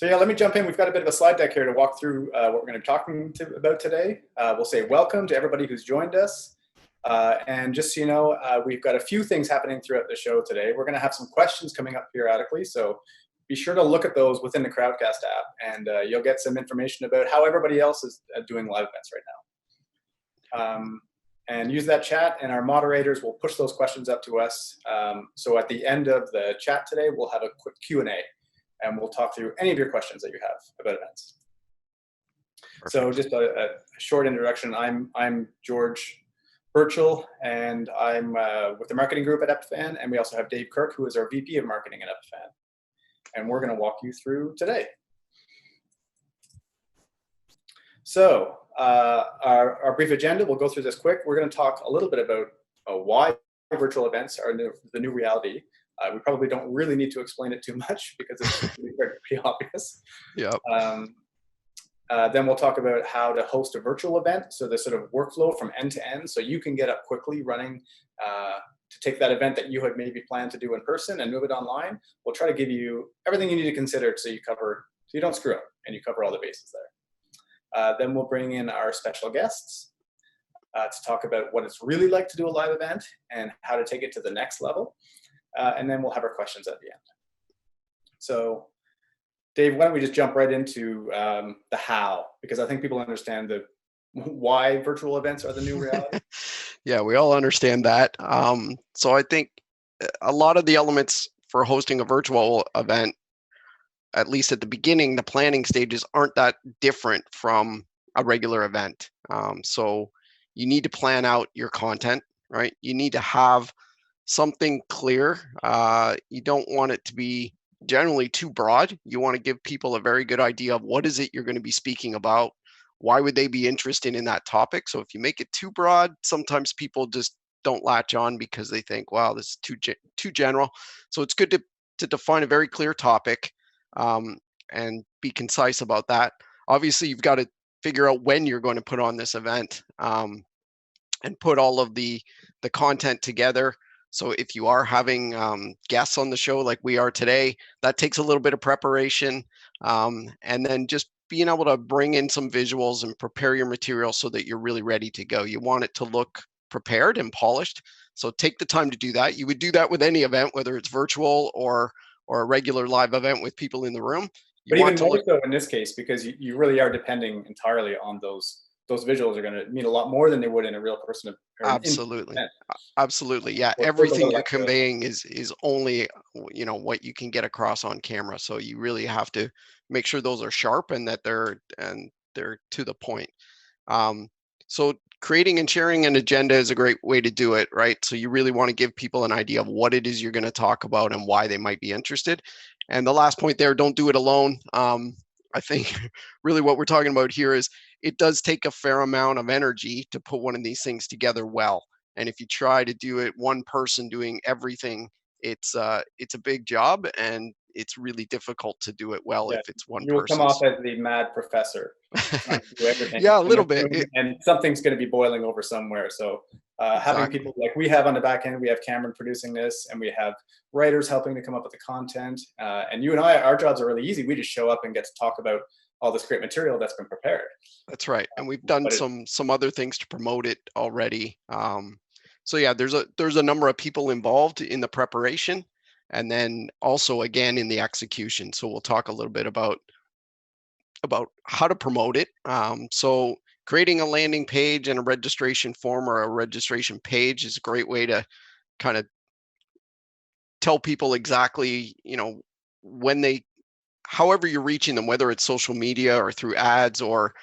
So yeah, let me jump in. We've got a bit of a slide deck here to walk through what we're going to be talking about today. We'll say welcome to everybody who's joined us. And just so you know, we've got a few things happening throughout the show today. We're going to have some questions coming up periodically, so be sure to look at those within the Crowdcast app, and you'll get some information about how everybody else is doing live events right now. And use that chat, and our moderators will push those questions up to us. So at the end of the chat today, we'll have a quick Q&A, and we'll talk through any of your questions that you have about events. Perfect. So just a short introduction. I'm George Birchall, and I'm with the marketing group at Epiphan, and we also have Dave Kirk, who is our VP of marketing at Epiphan. And we're going to walk you through today. So our brief agenda, we'll go through this quick. We're going to talk a little bit about why virtual events are the new reality. We probably don't really need to explain it too much because it's pretty obvious. Yep. Then we'll talk about how to host a virtual event, so the sort of workflow from end to end, so you can get up quickly running to take that event that you had maybe planned to do in person and move it online. We'll try to give you everything you need to consider so you don't screw up and you cover all the bases there. Then we'll bring in our special guests to talk about what it's really like to do a live event and how to take it to the next level. And then we'll have our questions at the end. So Dave, why don't we just jump right into the how, because I think people understand the why virtual events are the new reality. Yeah, we all understand that. So I think a lot of the elements for hosting a virtual event, at least at the beginning, the planning stages aren't that different from a regular event. So you need to plan out your content, right? You need to have something clear. You don't want it to be generally too broad. You want to give people a very good idea of what is it you're going to be speaking about. Why would they be interested in that topic? So if you make it too broad, sometimes people just don't latch on because they think, wow, this is too general. So it's good to define a very clear topic and be concise about that. Obviously, you've got to figure out when you're going to put on this event and put all of the content together. So if you are having guests on the show like we are today, that takes a little bit of preparation. And then just being able to bring in some visuals and prepare your material so that you're really ready to go. You want it to look prepared and polished. So take the time to do that. You would do that with any event, whether it's virtual or a regular live event with people in the room. But even more so in this case, because you really are depending entirely on those visuals are going to mean a lot more than they would in a real person. Absolutely. Absolutely. Yeah. Everything you're conveying is only, what you can get across on camera. So you really have to make sure those are sharp and that they're to the point. So creating and sharing an agenda is a great way to do it, right? So you really want to give people an idea of what it is you're going to talk about and why they might be interested. And the last point there, don't do it alone. I think really what we're talking about here is it does take a fair amount of energy to put one of these things together well. And if you try to do it one person doing everything, it's a big job and it's really difficult to do it well if it's one person. You will come off as the mad professor. Do everything. Yeah, a little bit. And something's going to be boiling over somewhere. So having people like we have on the back end, we have Cameron producing this, and we have writers helping to come up with the content. And you and I, our jobs are really easy. We just show up and get to talk about all this great material that's been prepared. That's right. And we've done some other things to promote it already. So yeah, there's a number of people involved in the preparation and then also again in the execution. So we'll talk a little bit about how to promote it. So creating a landing page and a registration form or a registration page is a great way to kind of tell people exactly, however you're reaching them, whether it's social media or through ads or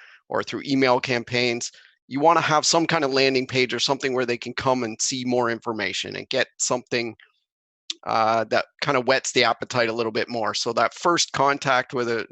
through email campaigns, you want to have some kind of landing page or something where they can come and see more information and get something that kind of whets the appetite a little bit more. So that first contact, whether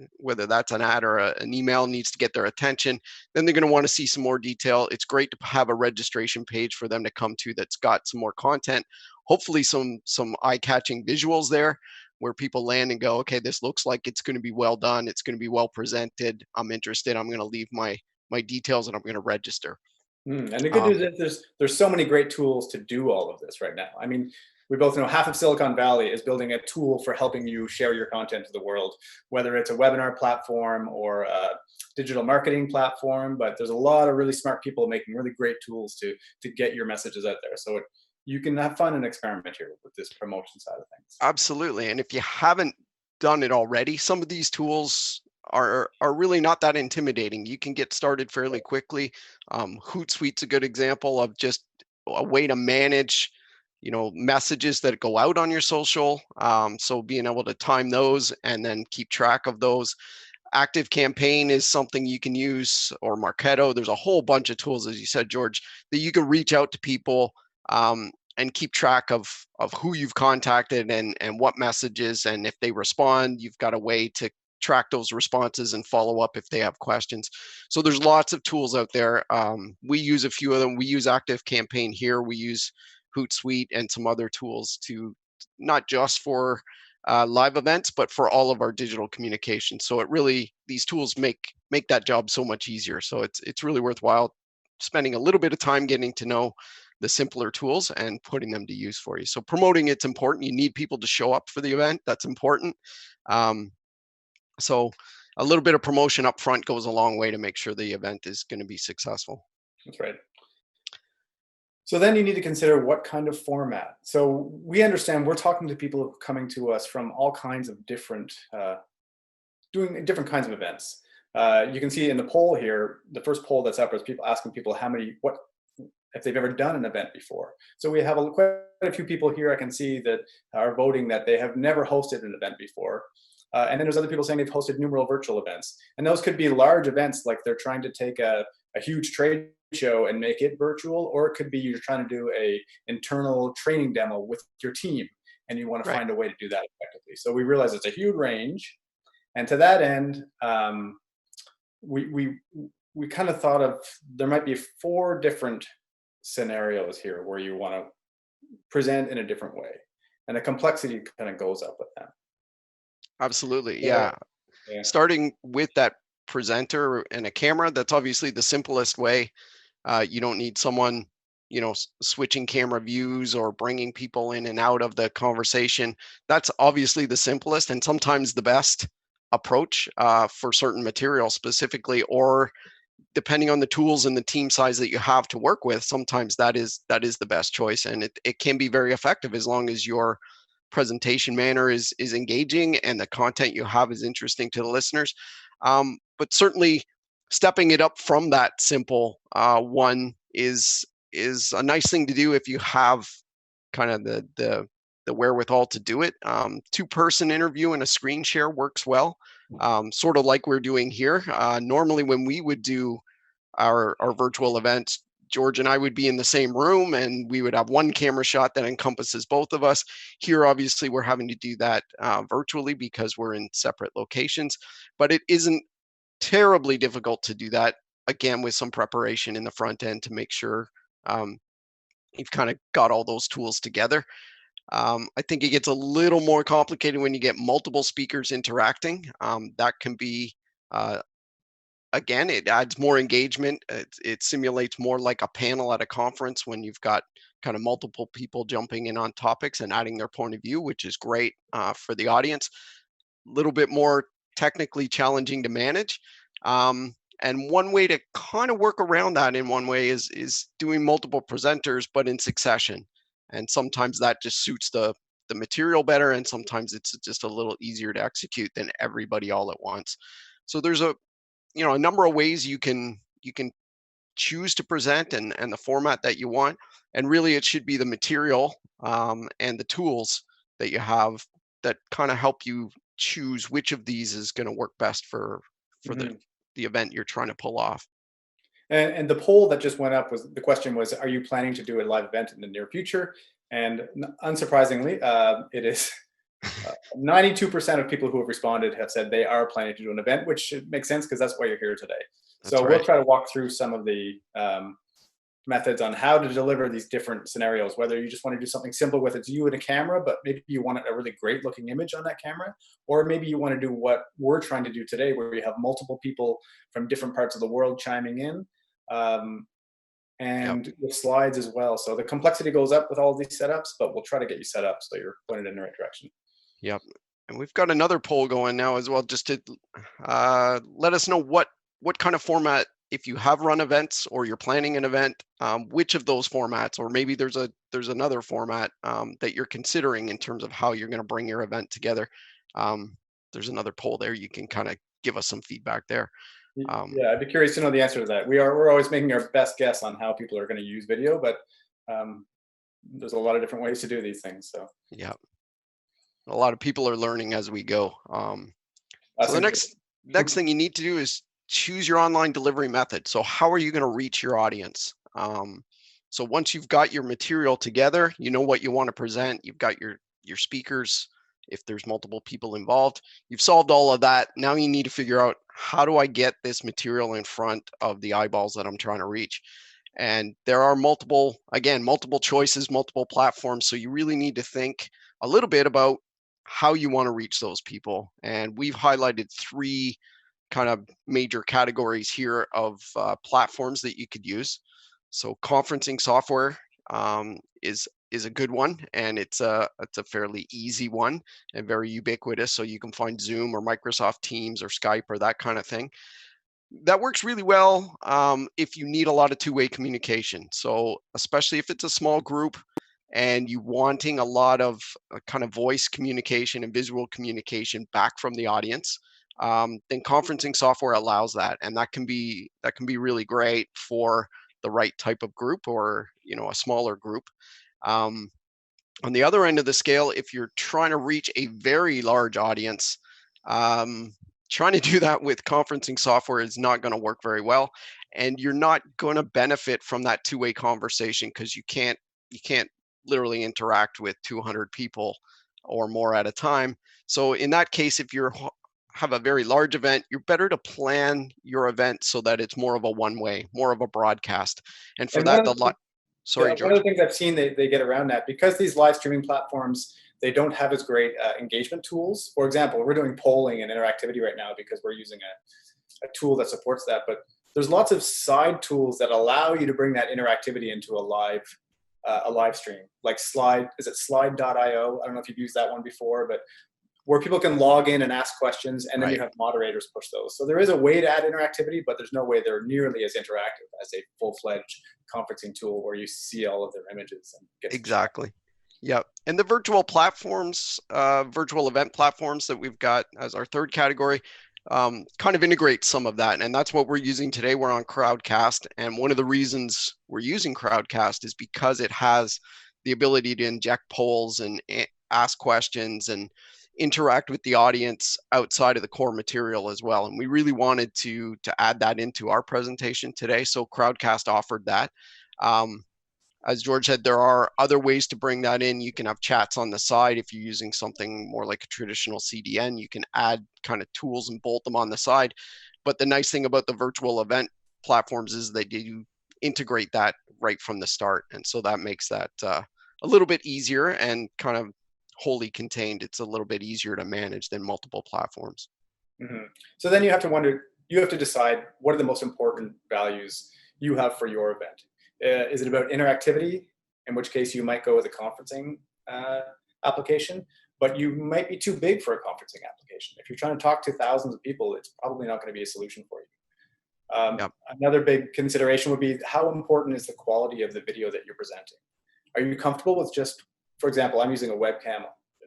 that's an ad or an email, needs to get their attention. Then they're going to want to see some more detail. It's great to have a registration page for them to come to that's got some more content, hopefully some eye-catching visuals there where people land and go, okay, this looks like it's going to be well done. It's going to be well presented. I'm interested. I'm going to leave my details and I'm going to register. And the good news is there's so many great tools to do all of this right now. I mean, we both know half of Silicon Valley is building a tool for helping you share your content to the world, whether it's a webinar platform or a digital marketing platform. But there's a lot of really smart people making really great tools to get your messages out there. So you can have fun and experiment here with this promotion side of things. Absolutely. And if you haven't done it already, some of these tools are really not that intimidating. You can get started fairly quickly. Hootsuite's a good example of just a way to manage, messages that go out on your social. So being able to time those and then keep track of those. Active Campaign is something you can use, or Marketo. There's a whole bunch of tools, as you said, George, that you can reach out to people and keep track of who you've contacted and what messages. And if they respond, you've got a way to track those responses and follow up if they have questions. So there's lots of tools out there. We use a few of them. We use Active Campaign here. We use Hootsuite and some other tools to not just for live events, but for all of our digital communication. So these tools make that job so much easier. So it's really worthwhile spending a little bit of time getting to know the simpler tools and putting them to use for you. So promoting it's important. You need people to show up for the event. That's important. So a little bit of promotion up front goes a long way to make sure the event is going to be successful. That's right. So then you need to consider what kind of format. So we understand we're talking to people coming to us from all kinds of different, doing different kinds of events. You can see in the poll here, the first poll that's up is people asking people if they've ever done an event before. So we have quite a few people here I can see that are voting that they have never hosted an event before. And then there's other people saying they've hosted numerous virtual events. And those could be large events, like they're trying to take a huge trade show and make it virtual, or it could be you're trying to do a internal training demo with your team and you want to find a way to do that effectively. So we realize it's a huge range. And to that end, we kind of thought of, there might be 4 different scenarios here where you want to present in a different way. And the complexity kind of goes up with that. Absolutely. Yeah. Starting with that presenter and a camera, that's obviously the simplest way. You don't need someone, switching camera views or bringing people in and out of the conversation. That's obviously the simplest and sometimes the best approach for certain material specifically, or depending on the tools and the team size that you have to work with, sometimes that is the best choice. And it can be very effective as long as your presentation manner is engaging and the content you have is interesting to the listeners. But certainly stepping it up from that simple one is a nice thing to do if you have kind of the wherewithal to do it. 2-person interview and a screen share works well, sort of like we're doing here. Normally when we would do our virtual events, George and I would be in the same room and we would have one camera shot that encompasses both of us. Here, obviously, we're having to do that virtually because we're in separate locations, but it isn't terribly difficult to do that, again, with some preparation in the front end to make sure you've kind of got all those tools together. I think it gets a little more complicated when you get multiple speakers interacting. That can be again, it adds more engagement. It simulates more like a panel at a conference when you've got kind of multiple people jumping in on topics and adding their point of view, which is great for the audience. A little bit more technically challenging to manage. And one way to kind of work around that in one way is doing multiple presenters, but in succession. And sometimes that just suits the material better, and sometimes it's just a little easier to execute than everybody all at once. So there's a number of ways you can choose to present and the format that you want. And really it should be the material and the tools that you have that kind of help you choose which of these is going to work best for the event you're trying to pull off. And the poll that just went up the question was, are you planning to do a live event in the near future? And unsurprisingly, it is 92% of people who have responded have said they are planning to do an event, which makes sense because that's why you're here today. So we'll try to walk through some of the methods on how to deliver these different scenarios, whether you just want to do something simple with it's you and a camera, but maybe you want a really great looking image on that camera, or maybe you want to do what we're trying to do today, where you have multiple people from different parts of the world chiming in. Yep. and with slides as well. So the complexity goes up with all these setups, but we'll try to get you set up so you're pointed in the right direction. Yep. And we've got another poll going now as well, just to let us know what kind of format, if you have run events or you're planning an event, which of those formats, or maybe there's another format that you're considering in terms of how you're going to bring your event together. There's another poll there. You can kind of give us some feedback there. Yeah, I'd be curious to know the answer to that. We're always making our best guess on how people are going to use video, but there's a lot of different ways to do these things. So yeah, a lot of people are learning as we go. So the next thing you need to do is choose your online delivery method. So how are you going to reach your audience? So once you've got your material together, you know what you want to present, you've got your speakers, if there's multiple people involved, you've solved all of that. Now you need to figure out, how do I get this material in front of the eyeballs that I'm trying to reach? And there are multiple choices, multiple platforms. So you really need to think a little bit about how you want to reach those people. And we've highlighted 3 kind of major categories here of platforms that you could use. So conferencing software is a good one, and it's a fairly easy one and very ubiquitous. So you can find Zoom or Microsoft Teams or Skype or that kind of thing. That works really well if you need a lot of two-way communication. So especially if it's a small group and you wanting a lot of kind of voice communication and visual communication back from the audience, then conferencing software allows that, and that can be really great for the right type of group, or a smaller group. On the other end of the scale, if you're trying to reach a very large audience, trying to do that with conferencing software is not going to work very well, and you're not going to benefit from that two-way conversation, because you can't literally interact with 200 people or more at a time. So in that case, if you have a very large event, you're better to plan your event so that it's more of a one-way, more of a broadcast. And for that, Sorry, George. One of the things I've seen they get around that, because these live streaming platforms, they don't have as great engagement tools. For example, we're doing polling and interactivity right now because we're using a tool that supports that. But there's lots of side tools that allow you to bring that interactivity into a live stream, like slide.io. I don't know if you've used that one before, but where people can log in and ask questions, and then you have moderators push those. So there is a way to add interactivity, but there's no way they're nearly as interactive as a full-fledged conferencing tool where you see all of their images. And exactly. Yep. And the virtual platforms, virtual event platforms that we've got as our third category, kind of integrate some of that. And that's what we're using today. We're on Crowdcast. And one of the reasons we're using Crowdcast is because it has the ability to inject polls and ask questions and interact with the audience outside of the core material as well. And we really wanted to add that into our presentation today. So Crowdcast offered that. As George said, there are other ways to bring that in. You can have chats on the side. If you're using something more like a traditional CDN, you can add kind of tools and bolt them on the side. But the nice thing about the virtual event platforms is they do integrate that right from the start. And so that makes that a little bit easier, and kind of wholly contained. It's a little bit easier to manage than multiple platforms. Mm-hmm. So then you have to decide, what are the most important values you have for your event? Is it about interactivity, in which case you might go with a conferencing application, but you might be too big for a conferencing application. If you're trying to talk to thousands of people, it's probably not going to be a solution for you. Another big consideration would be, how important is the quality of the video that you're presenting? Are you comfortable with just, for example, I'm using a webcam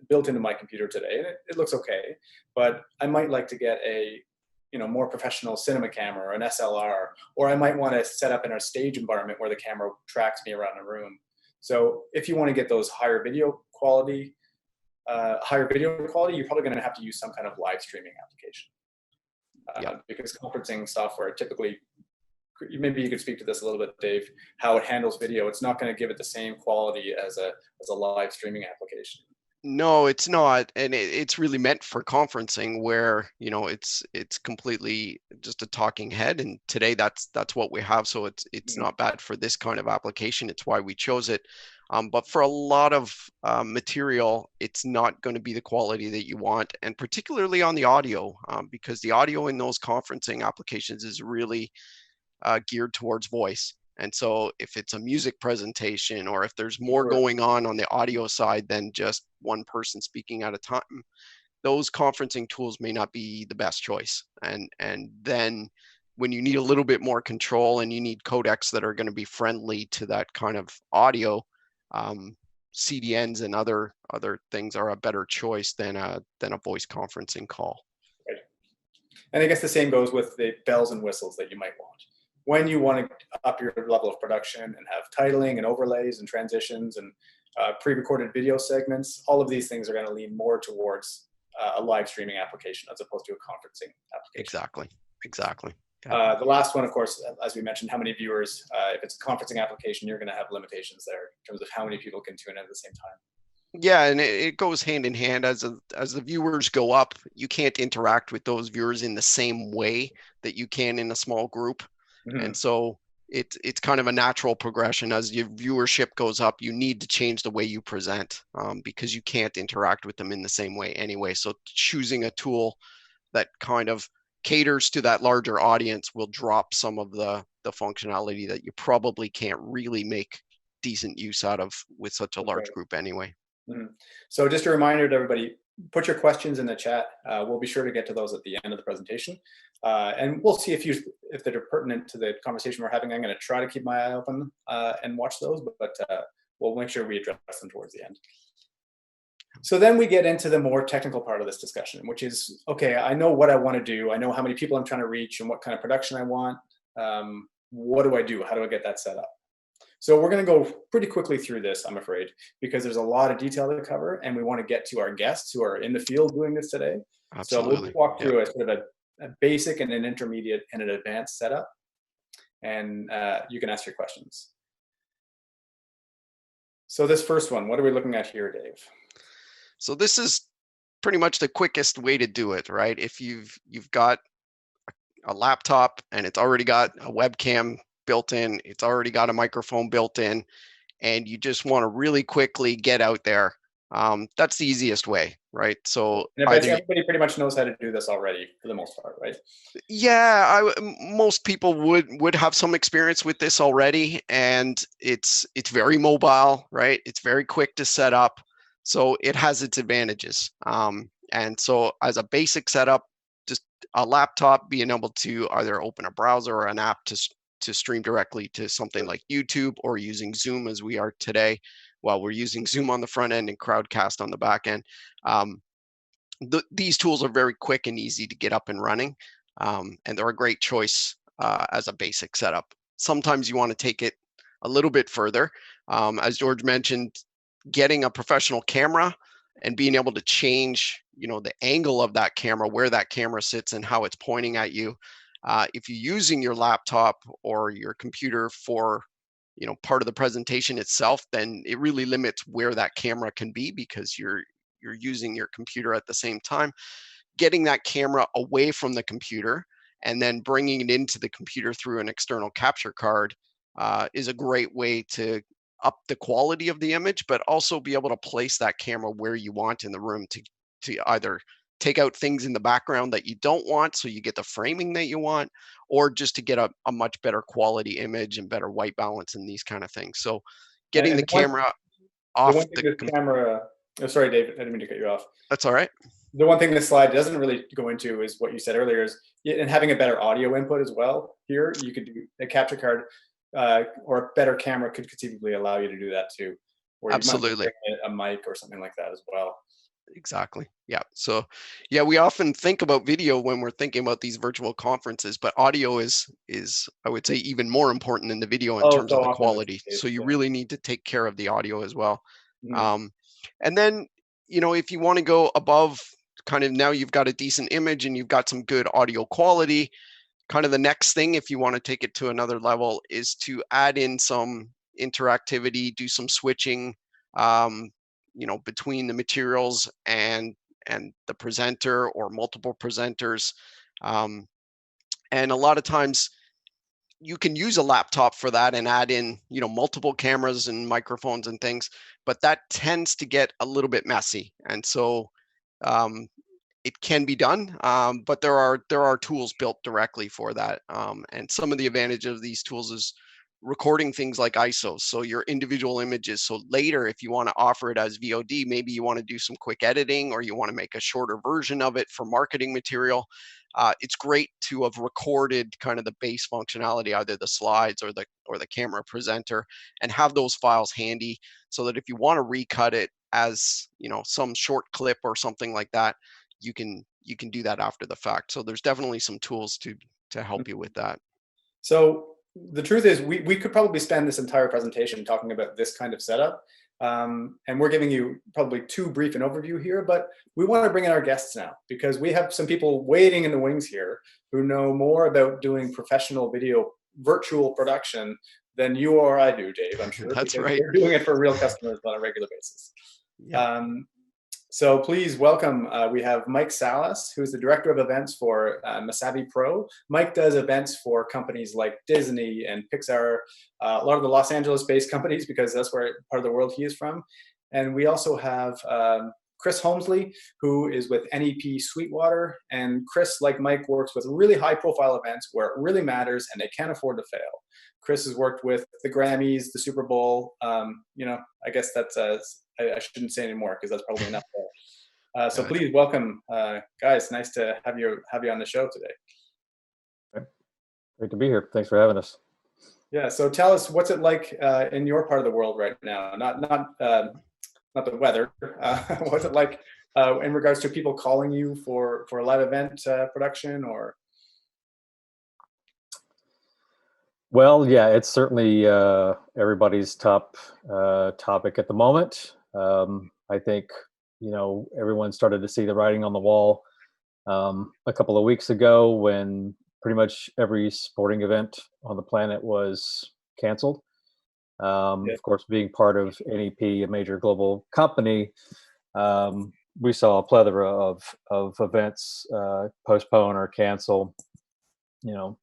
built into my computer today, and it looks okay, but I might like to get a more professional cinema camera or an SLR, or I might want to set up in a stage environment where the camera tracks me around the room. So if you want to get those higher video quality, you're probably going to have to use some kind of live streaming application. Because conferencing software typically, maybe you could speak to this a little bit, Dave, how it handles video. It's not going to give it the same quality as a live streaming application. No, it's not, and it's really meant for conferencing, where it's completely just a talking head, and today that's what we have. So it's not bad for this kind of application. It's why we chose it. But for a lot of material, it's not going to be the quality that you want, and particularly on the audio, because the audio in those conferencing applications is really geared towards voice. And so if it's a music presentation, or if there's more Sure. going on the audio side than just one person speaking at a time, those conferencing tools may not be the best choice. And then when you need a little bit more control and you need codecs that are going to be friendly to that kind of audio, CDNs and other things are a better choice than a voice conferencing call. Right. And I guess the same goes with the bells and whistles that you might want. When you want to up your level of production and have titling and overlays and transitions and pre-recorded video segments, all of these things are going to lean more towards a live streaming application as opposed to a conferencing application. Exactly. The last one, of course, as we mentioned, how many viewers. If it's a conferencing application, you're going to have limitations there in terms of how many people can tune in at the same time. Yeah, and it goes hand in hand. As the viewers go up, you can't interact with those viewers in the same way that you can in a small group. Mm-hmm. And so it's kind of a natural progression. As your viewership goes up, you need to change the way you present, because you can't interact with them in the same way anyway. So choosing a tool that kind of caters to that larger audience will drop some of the functionality that you probably can't really make decent use out of with such a large group anyway. Mm-hmm. So just a reminder to everybody, put your questions in the chat. We'll be sure to get to those at the end of the presentation. And we'll see if they're pertinent to the conversation we're having. I'm going to try to keep my eye open and watch those, but we'll make sure we address them towards the end. So then we get into the more technical part of this discussion, which is, okay, I know what I want to do. I know how many people I'm trying to reach and what kind of production I want. What do I do? How do I get that set up? So we're going to go pretty quickly through this, I'm afraid, because there's a lot of detail to cover, and we want to get to our guests who are in the field doing this today. Absolutely. So we'll walk through a sort of a basic and an intermediate and an advanced setup, and you can ask your questions. So this first one, what are we looking at here, Dave? So this is pretty much the quickest way to do it, right? If you've got a laptop and it's already got a webcam built in, it's already got a microphone built in, and you just want to really quickly get out there, that's the easiest way, right? So everybody pretty much knows how to do this already for the most part, right? Yeah, most people would have some experience with this already, and it's very mobile, right? It's very quick to set up, so it has its advantages. And so as a basic setup, just a laptop, being able to either open a browser or an app to stream directly to something like YouTube, or using Zoom as we are today, while we're using Zoom on the front end and Crowdcast on the back end. These tools are very quick and easy to get up and running, and they're a great choice as a basic setup. Sometimes you want to take it a little bit further. As George mentioned, getting a professional camera and being able to change, the angle of that camera, where that camera sits and how it's pointing at you. If you're using your laptop or your computer for, part of the presentation itself, then it really limits where that camera can be, because you're using your computer at the same time. Getting that camera away from the computer and then bringing it into the computer through an external capture card is a great way to up the quality of the image, but also be able to place that camera where you want in the room to either take out things in the background that you don't want, so you get the framing that you want, or just to get a much better quality image and better white balance and these kind of things. So getting the camera off the camera. Oh, sorry, David, I didn't mean to cut you off. That's all right. The one thing this slide doesn't really go into is what you said earlier, is and having a better audio input as well. Here, you could do a capture card or a better camera could conceivably allow you to do that too. Or Absolutely. You might a mic or something like that as well. Exactly. Yeah. So, yeah, we often think about video when we're thinking about these virtual conferences, but audio is I would say even more important than the video in terms of the quality. So you really need to take care of the audio as well. Mm-hmm. And then, if you want to go above, kind of, now you've got a decent image and you've got some good audio quality, kind of the next thing, if you want to take it to another level, is to add in some interactivity, do some switching, between the materials and the presenter or multiple presenters. And a lot of times you can use a laptop for that and add in, multiple cameras and microphones and things, but that tends to get a little bit messy. And so it can be done, but there are tools built directly for that. And some of the advantage of these tools is recording things like ISOs, so your individual images. So later, if you want to offer it as VOD, maybe you want to do some quick editing, or you want to make a shorter version of it for marketing material. It's great to have recorded kind of the base functionality, either the slides or the camera presenter, and have those files handy, so that if you want to recut it as, you know, some short clip or something like that, you can do that after the fact. So there's definitely some tools to help you with that. So the truth is, we could probably spend this entire presentation talking about this kind of setup. And we're giving you probably too brief an overview here, but we want to bring in our guests now, because we have some people waiting in the wings here who know more about doing professional video virtual production than you or I do, Dave, I'm sure. That's because right. we're doing it for real customers on a regular basis. Yeah. So please welcome, we have Mike Salas, who's the Director of Events for MSAVi Pro. Mike does events for companies like Disney and Pixar, a lot of the Los Angeles-based companies, because that's where part of the world he is from. And we also have Chris Homsley, who is with NEP Sweetwater. And Chris, like Mike, works with really high-profile events where it really matters and they can't afford to fail. Chris has worked with the Grammys, the Super Bowl. You know, I guess that's I shouldn't say anymore, because that's probably enough there. So please welcome, guys. Nice to have you on the show today. Great to be here. Thanks for having us. Yeah. So tell us, what's it like in your part of the world right now? Not the weather. What's it like in regards to people calling you for a live event production or? Well, yeah, it's certainly everybody's top topic at the moment. I think, you know, everyone started to see the writing on the wall a couple of weeks ago, when pretty much every sporting event on the planet was canceled. Of course, being part of NEP, a major global company, we saw a plethora of events postpone or cancel. You know,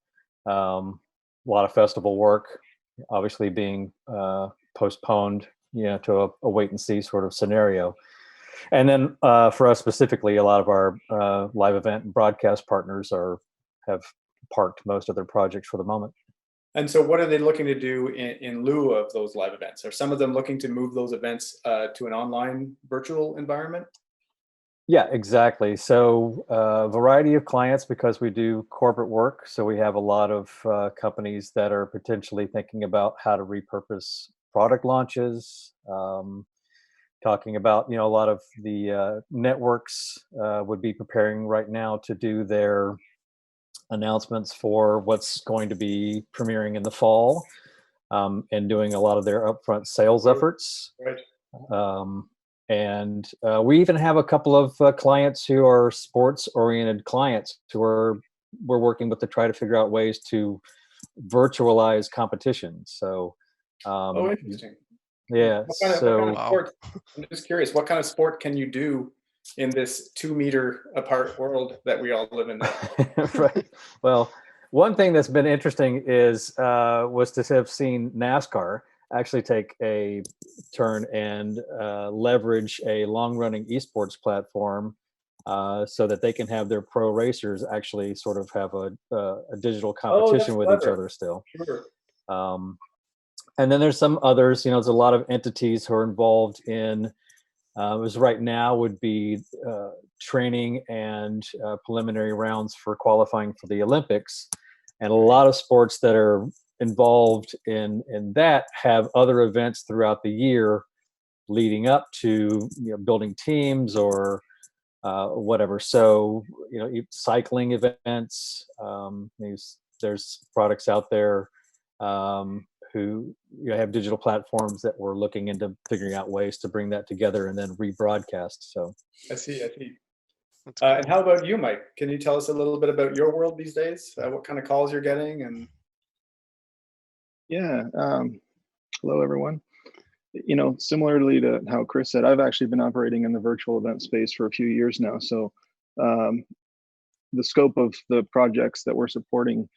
a lot of festival work obviously being postponed, you know, to a wait and see sort of scenario. And then for us specifically, a lot of our live event and broadcast partners have parked most of their projects for the moment. And so what are they looking to do in lieu of those live events? Are some of them looking to move those events to an online virtual environment? Yeah, exactly. So a variety of clients, because we do corporate work. So we have a lot of companies that are potentially thinking about how to repurpose product launches, talking about, you know, a lot of the networks would be preparing right now to do their announcements for what's going to be premiering in the fall, and doing a lot of their upfront sales efforts. Right. And we even have a couple of clients who are sports-oriented clients who we're working with to try to figure out ways to virtualize competitions. So, Oh, interesting. Yeah. What kind of sport? I'm just curious. What kind of sport can you do in this 2 meter apart world that we all live in now? Right. Well, one thing that's been interesting was to have seen NASCAR actually take a turn and leverage a long-running esports platform so that they can have their pro racers actually sort of have a digital competition with each other still. Sure. And then there's some others, you know, there's a lot of entities who are involved in, as right now would be training and preliminary rounds for qualifying for the Olympics. And a lot of sports that are involved in that have other events throughout the year leading up to, you know, building teams or whatever. So, you know, cycling events, there's products out there who, you know, have digital platforms that we're looking into figuring out ways to bring that together and then rebroadcast. So I see. And how about you, Mike? Can you tell us a little bit about your world these days? What kind of calls you're getting? And yeah, hello everyone. You know, similarly to how Chris said, I've actually been operating in the virtual event space for a few years now. So the scope of the projects that we're supporting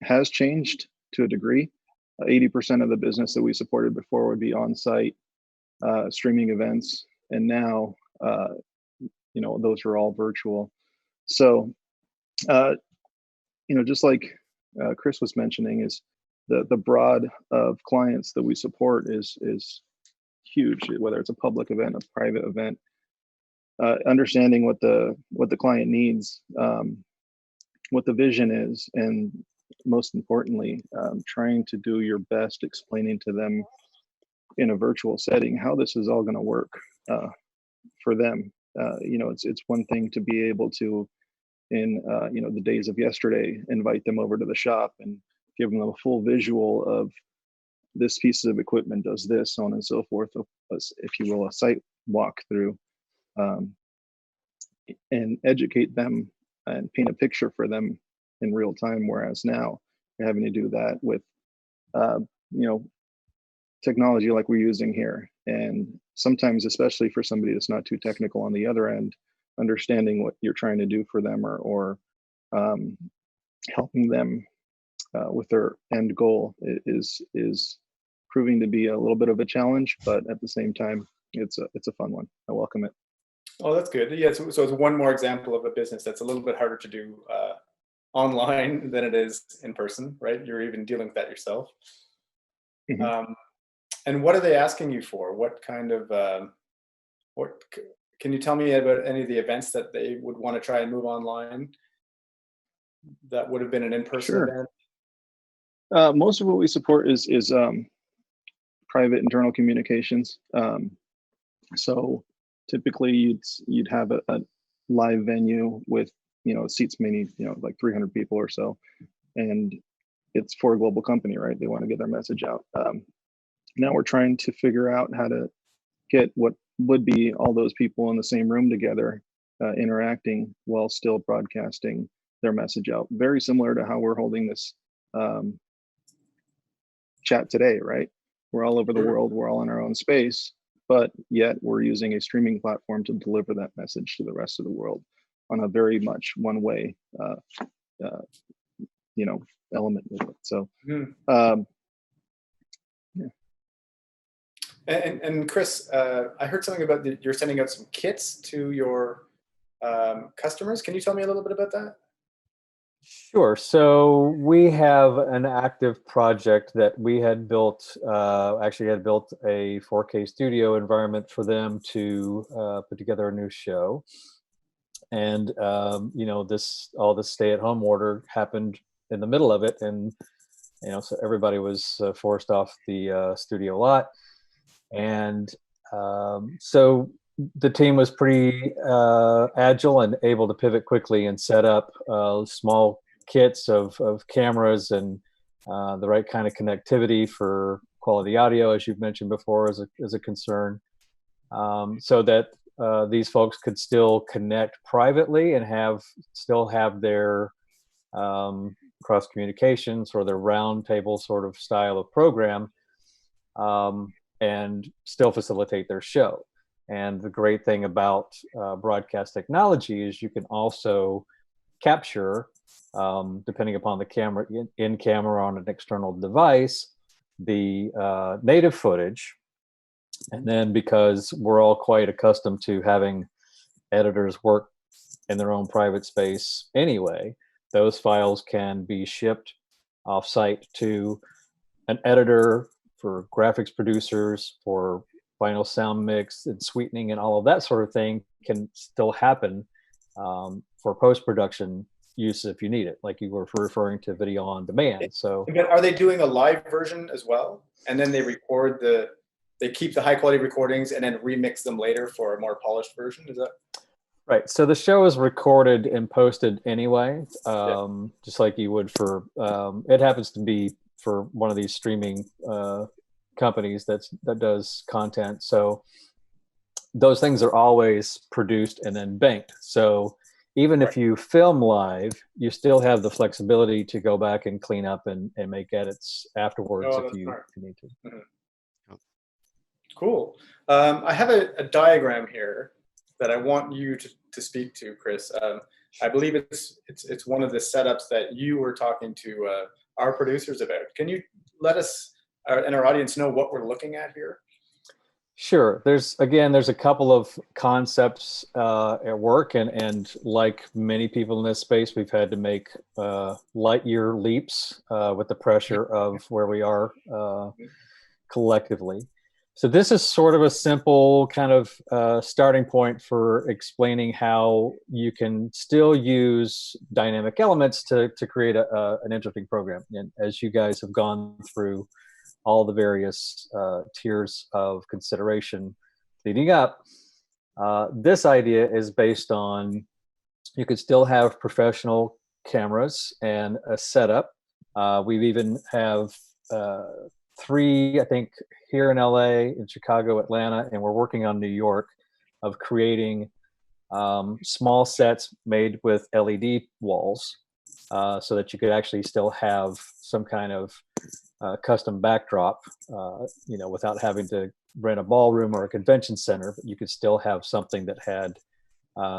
has changed to a degree. 80% of the business that we supported before would be on-site streaming events, and now you know, those are all virtual. So you know, just like Chris was mentioning, is the broad of clients that we support is huge, whether it's a public event, a private event. Understanding what the client needs, what the vision is, and most importantly, trying to do your best explaining to them in a virtual setting how this is all going to work for them. It's one thing to be able to, in the days of yesterday, invite them over to the shop and give them a full visual of this piece of equipment does this, so on and so forth, if you will, a site walkthrough, and educate them and paint a picture for them in real time. Whereas now you're having to do that with, technology like we're using here. And sometimes, especially for somebody that's not too technical on the other end, understanding what you're trying to do for them or helping them with their end goal is proving to be a little bit of a challenge, but at the same time, it's a fun one. I welcome it. Oh, that's good. Yeah, so it's one more example of a business that's a little bit harder to do online than it is in person, right? You're even dealing with that yourself. Mm-hmm. And what are they asking you for? What kind of, can you tell me about any of the events that they would want to try and move online that would have been an in-person event? Most of what we support is private internal communications. So typically you'd have a live venue with, seats maybe, like 300 people or so. And it's for a global company, right? They want to get their message out. Now we're trying to figure out how to get what would be all those people in the same room together, interacting while still broadcasting their message out. Very similar to how we're holding this chat today, right? We're all over the world, we're all in our own space, but yet we're using a streaming platform to deliver that message to the rest of the world on a very much one-way, element with it. So, yeah. And Chris, I heard something about you're sending out some kits to your customers. Can you tell me a little bit about that? Sure. So we have an active project that we had built, actually had built a 4K studio environment for them to put together a new show. And, all this stay-at-home order happened in the middle of it. And, so everybody was forced off the studio lot. And so the team was pretty agile and able to pivot quickly and set up small kits of cameras and the right kind of connectivity for quality audio, as you've mentioned before, as a concern, so that these folks could still connect privately and still have their cross communications or their round table sort of style of program, and still facilitate their show. And the great thing about broadcast technology is you can also capture, depending upon the camera, in camera on an external device, the native footage. And then, because we're all quite accustomed to having editors work in their own private space anyway, those files can be shipped off-site to an editor for graphics producers, for final sound mix and sweetening and all of that sort of thing can still happen for post-production use if you need it, like you were referring to video on demand. So are they doing a live version as well? And then they they keep the high quality recordings and then remix them later for a more polished version? Is that right? So the show is recorded and posted anyway, just like you would for, it happens to be for one of these streaming companies that does content. So those things are always produced and then banked. So even if you film live, you still have the flexibility to go back and clean up and make edits afterwards if you need to. Mm-hmm. Cool. I have a diagram here that I want you to speak to, Chris. I believe it's one of the setups that you were talking to our producers about. Can you let us and our audience know what we're looking at here? Sure. There's a couple of concepts at work, and like many people in this space, we've had to make light year leaps with the pressure of where we are collectively. So this is sort of a simple kind of starting point for explaining how you can still use dynamic elements to create an interesting program. And as you guys have gone through all the various tiers of consideration leading up, this idea is based on you could still have professional cameras and a setup. We even have 3, I think, here in LA, in Chicago, Atlanta, and we're working on New York of creating small sets made with LED walls so that you could actually still have some kind of custom backdrop, without having to rent a ballroom or a convention center, but you could still have something that had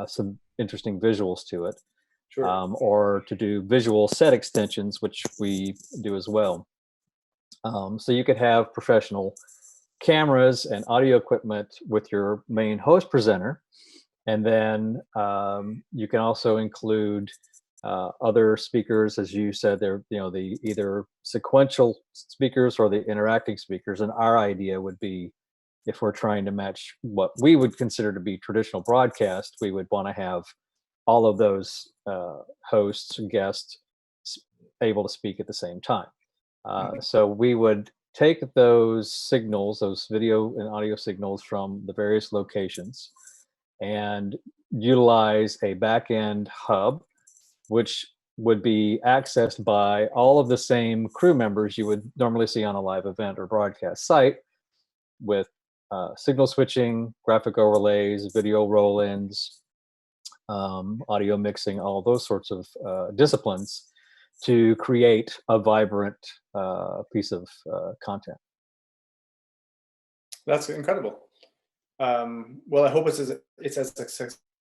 some interesting visuals to it. Sure. Or to do visual set extensions, which we do as well. So you could have professional cameras and audio equipment with your main host presenter, and then you can also include other speakers, as you said. They're the either sequential speakers or the interacting speakers. And our idea would be, if we're trying to match what we would consider to be traditional broadcast, we would want to have all of those hosts and guests able to speak at the same time. So we would take those signals, those video and audio signals from the various locations, and utilize a back-end hub, which would be accessed by all of the same crew members you would normally see on a live event or broadcast site, with signal switching, graphic overlays, video roll-ins, audio mixing, all those sorts of disciplines to create a vibrant piece of content. That's incredible. Well, I hope it's as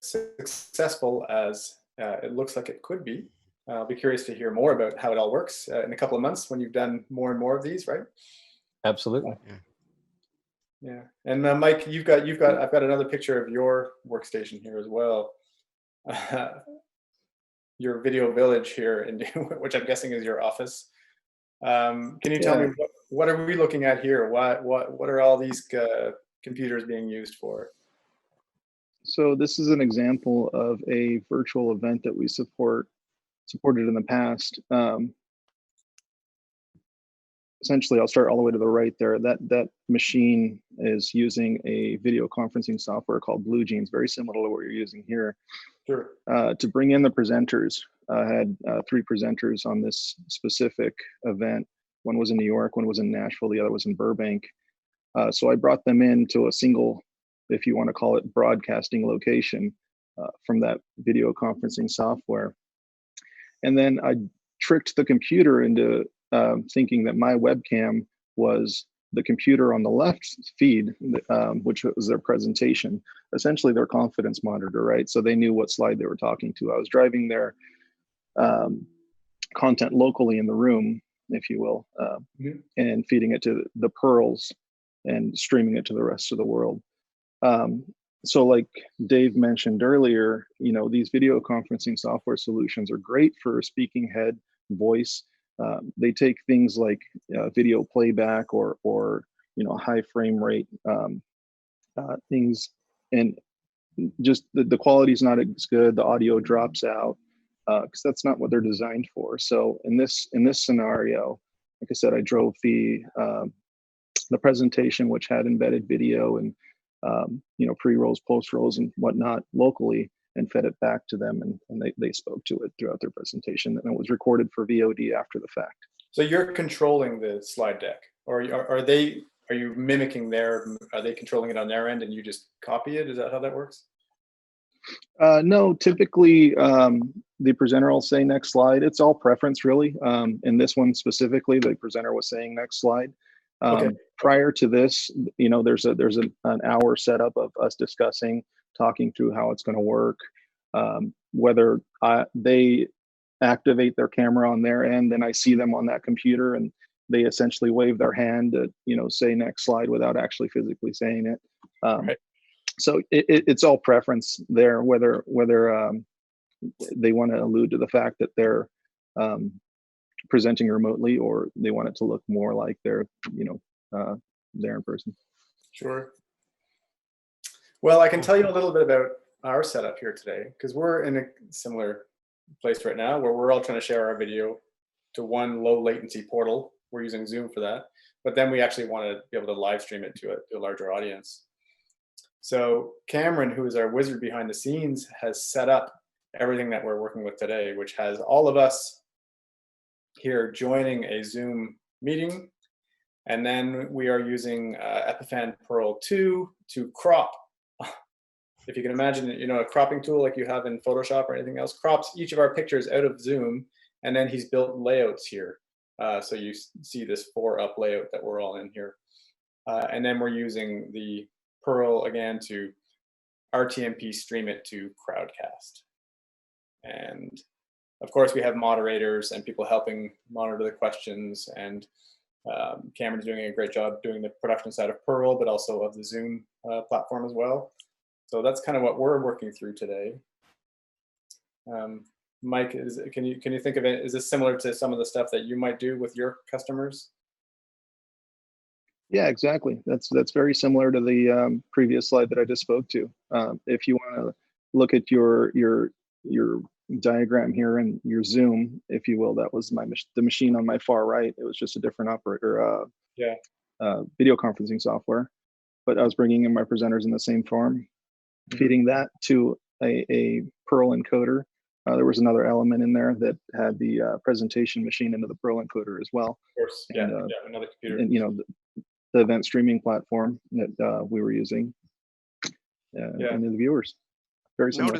successful as it looks like it could be. I'll be curious to hear more about how it all works in a couple of months when you've done more and more of these, right? Absolutely. Yeah. And Mike, I've got another picture of your workstation here as well. Your video village here, which I'm guessing is your office. Can you tell me what are we looking at here? What are all these computers being used for? So this is an example of a virtual event that we supported in the past. Essentially, I'll start all the way to the right there. That machine is using a video conferencing software called BlueJeans, very similar to what you're using here. Sure. To bring in the presenters. I had 3 presenters on this specific event. One was in New York, one was in Nashville, the other was in Burbank. So I brought them into a single, if you want to call it, broadcasting location from that video conferencing software. And then I tricked the computer into thinking that my webcam was the computer on the left feed, which was their presentation, essentially their confidence monitor, right? So they knew what slide they were talking to. I was driving their content locally in the room, if you will, and feeding it to the pearls and streaming it to the rest of the world. So like Dave mentioned earlier, these video conferencing software solutions are great for speaking head, voice. They take things like video playback or high frame rate things, and just the quality is not as good. The audio drops out because that's not what they're designed for. So in this scenario, like I said, I drove the presentation, which had embedded video and pre-rolls, post-rolls, and whatnot locally, and fed it back to them, and they spoke to it throughout their presentation, and it was recorded for VOD after the fact. So you're controlling the slide deck, or are you mimicking are they controlling it on their end and you just copy it? Is that how that works? No, typically the presenter will say next slide. It's all preference, really. In this one specifically, the presenter was saying next slide. Okay. Prior to this, there's an hour setup of us discussing, talking through how it's going to work, whether they activate their camera on their end, then I see them on that computer, and they essentially wave their hand to, say next slide without actually physically saying it. Right. So it's all preference there, whether they want to allude to the fact that they're presenting remotely, or they want it to look more like they're there in person. Sure. Well, I can tell you a little bit about our setup here today, because we're in a similar place right now where we're all trying to share our video to one low latency portal. We're using Zoom for that, but then we actually want to be able to live stream it to a larger audience. So Cameron, who is our wizard behind the scenes, has set up everything that we're working with today, which has all of us here joining a Zoom meeting. And then we are using Epiphan Pearl 2 to crop. If you can imagine, a cropping tool like you have in Photoshop or anything else, crops each of our pictures out of Zoom, and then he's built layouts here. So you see this 4-up layout that we're all in here. And then we're using the Pearl again to RTMP stream it to Crowdcast. And of course, we have moderators and people helping monitor the questions, and Cameron's doing a great job doing the production side of Pearl, but also of the Zoom platform as well. So that's kind of what we're working through today. Mike, can you think of it? Is this similar to some of the stuff that you might do with your customers? Yeah, exactly. That's very similar to the previous slide that I just spoke to. If you want to look at your diagram here in your Zoom, if you will, that was the machine on my far right. It was just a different operator, video conferencing software, but I was bringing in my presenters in the same form, feeding that to a Perl encoder. There was another element in there that had the presentation machine into the Perl encoder as well. Of course, and, another computer. And the event streaming platform that we were using, and the viewers. Very similar.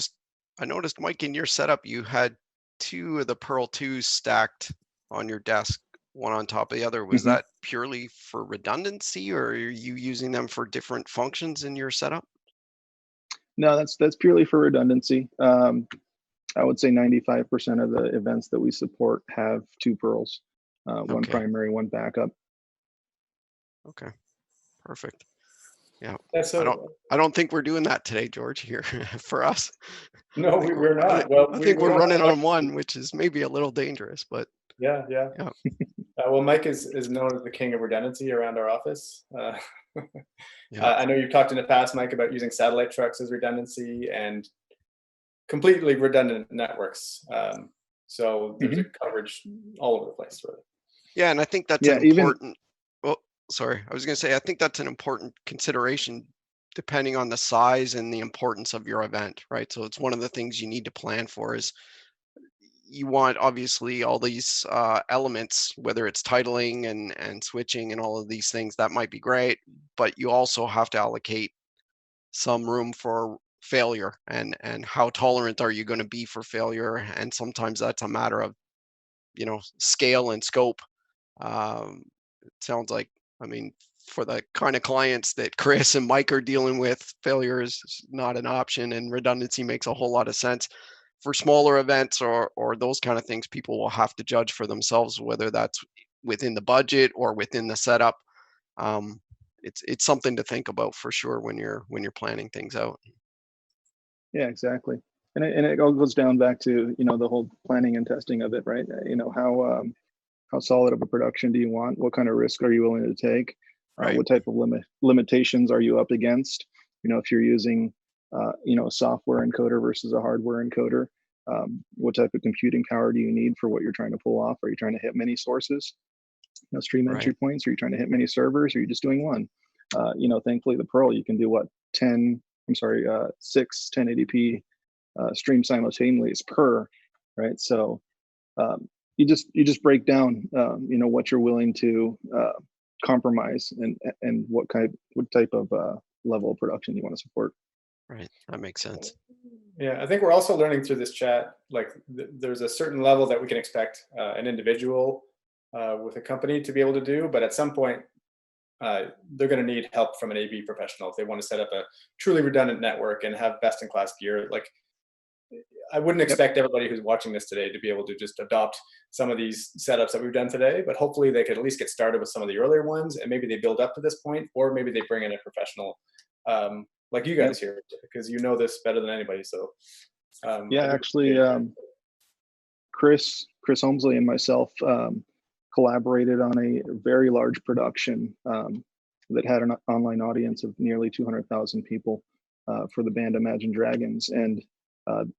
I noticed, Mike, in your setup, you had 2 of the Pearl 2s stacked on your desk, one on top of the other. Was that purely for redundancy, or are you using them for different functions in your setup? No, that's purely for redundancy. I would say 95% of the events that we support have 2 Pearls, one primary, one backup. Okay, perfect. Yeah, so, I don't think we're doing that today, George, here for us. No, we're not. Well, I think we're running on one, which is maybe a little dangerous, but yeah. Well, Mike is known as the king of redundancy around our office. I know you've talked in the past, Mike, about using satellite trucks as redundancy and completely redundant networks. So there's a coverage all over the place, really. Yeah, and I think that's an important. Sorry, I was going to say, I think that's an important consideration depending on the size and the importance of your event, right? So it's one of the things you need to plan for is you want obviously all these elements, whether it's titling and switching and all of these things, that might be great, but you also have to allocate some room for failure and how tolerant are you going to be for failure? And sometimes that's a matter of, scale and scope. It sounds like, for the kind of clients that Chris and Mike are dealing with, failure is not an option, and redundancy makes a whole lot of sense. For smaller events or those kind of things, people will have to judge for themselves whether that's within the budget or within the setup. It's something to think about for sure when you're planning things out. Yeah, exactly. And it all goes down back to the whole planning and testing of it, right? How solid of a production do you want? What kind of risk are you willing to take? Right. What type of limitations are you up against? If you're using, a software encoder versus a hardware encoder, what type of computing power do you need for what you're trying to pull off? Are you trying to hit many sources, stream entry points? Are you trying to hit many servers? Or are you just doing one? Thankfully, the Pearl, you can do 6 1080p stream simultaneously per, right? So you just break down, what you're willing to compromise and what type of level of production you want to support. Right, that makes sense. Yeah, I think we're also learning through this chat, like there's a certain level that we can expect an individual with a company to be able to do, but at some point they're going to need help from an AV professional if they want to set up a truly redundant network and have best-in-class gear. Like I wouldn't expect everybody who's watching this today to be able to just adopt some of these setups that we've done today, but hopefully they could at least get started with some of the earlier ones, and maybe they build up to this point, or maybe they bring in a professional like you guys here, because you know this better than anybody. So yeah, actually, Chris Homsley and myself collaborated on a very large production that had an online audience of nearly 200,000 people for the band Imagine Dragons. And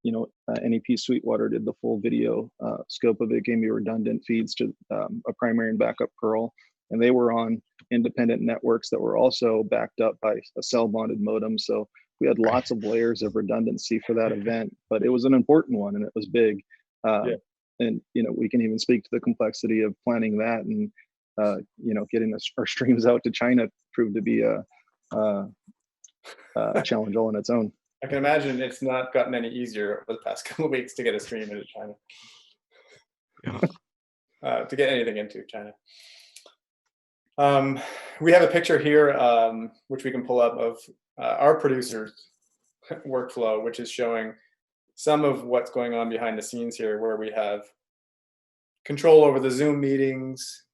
NEP Sweetwater did the full video scope of it, gave me redundant feeds to a primary and backup Perl. And they were on independent networks that were also backed up by a cell bonded modem. So we had lots of layers of redundancy for that event, but it was an important one and it was big. And, we can even speak to the complexity of planning that, and, getting our streams out to China proved to be a challenge all on its own. I can imagine it's not gotten any easier over the past couple of weeks to get a stream into China. To get anything into China. We have a picture here, which we can pull up, of our producer's workflow, which is showing some of what's going on behind the scenes here, where we have control over the Zoom meetings,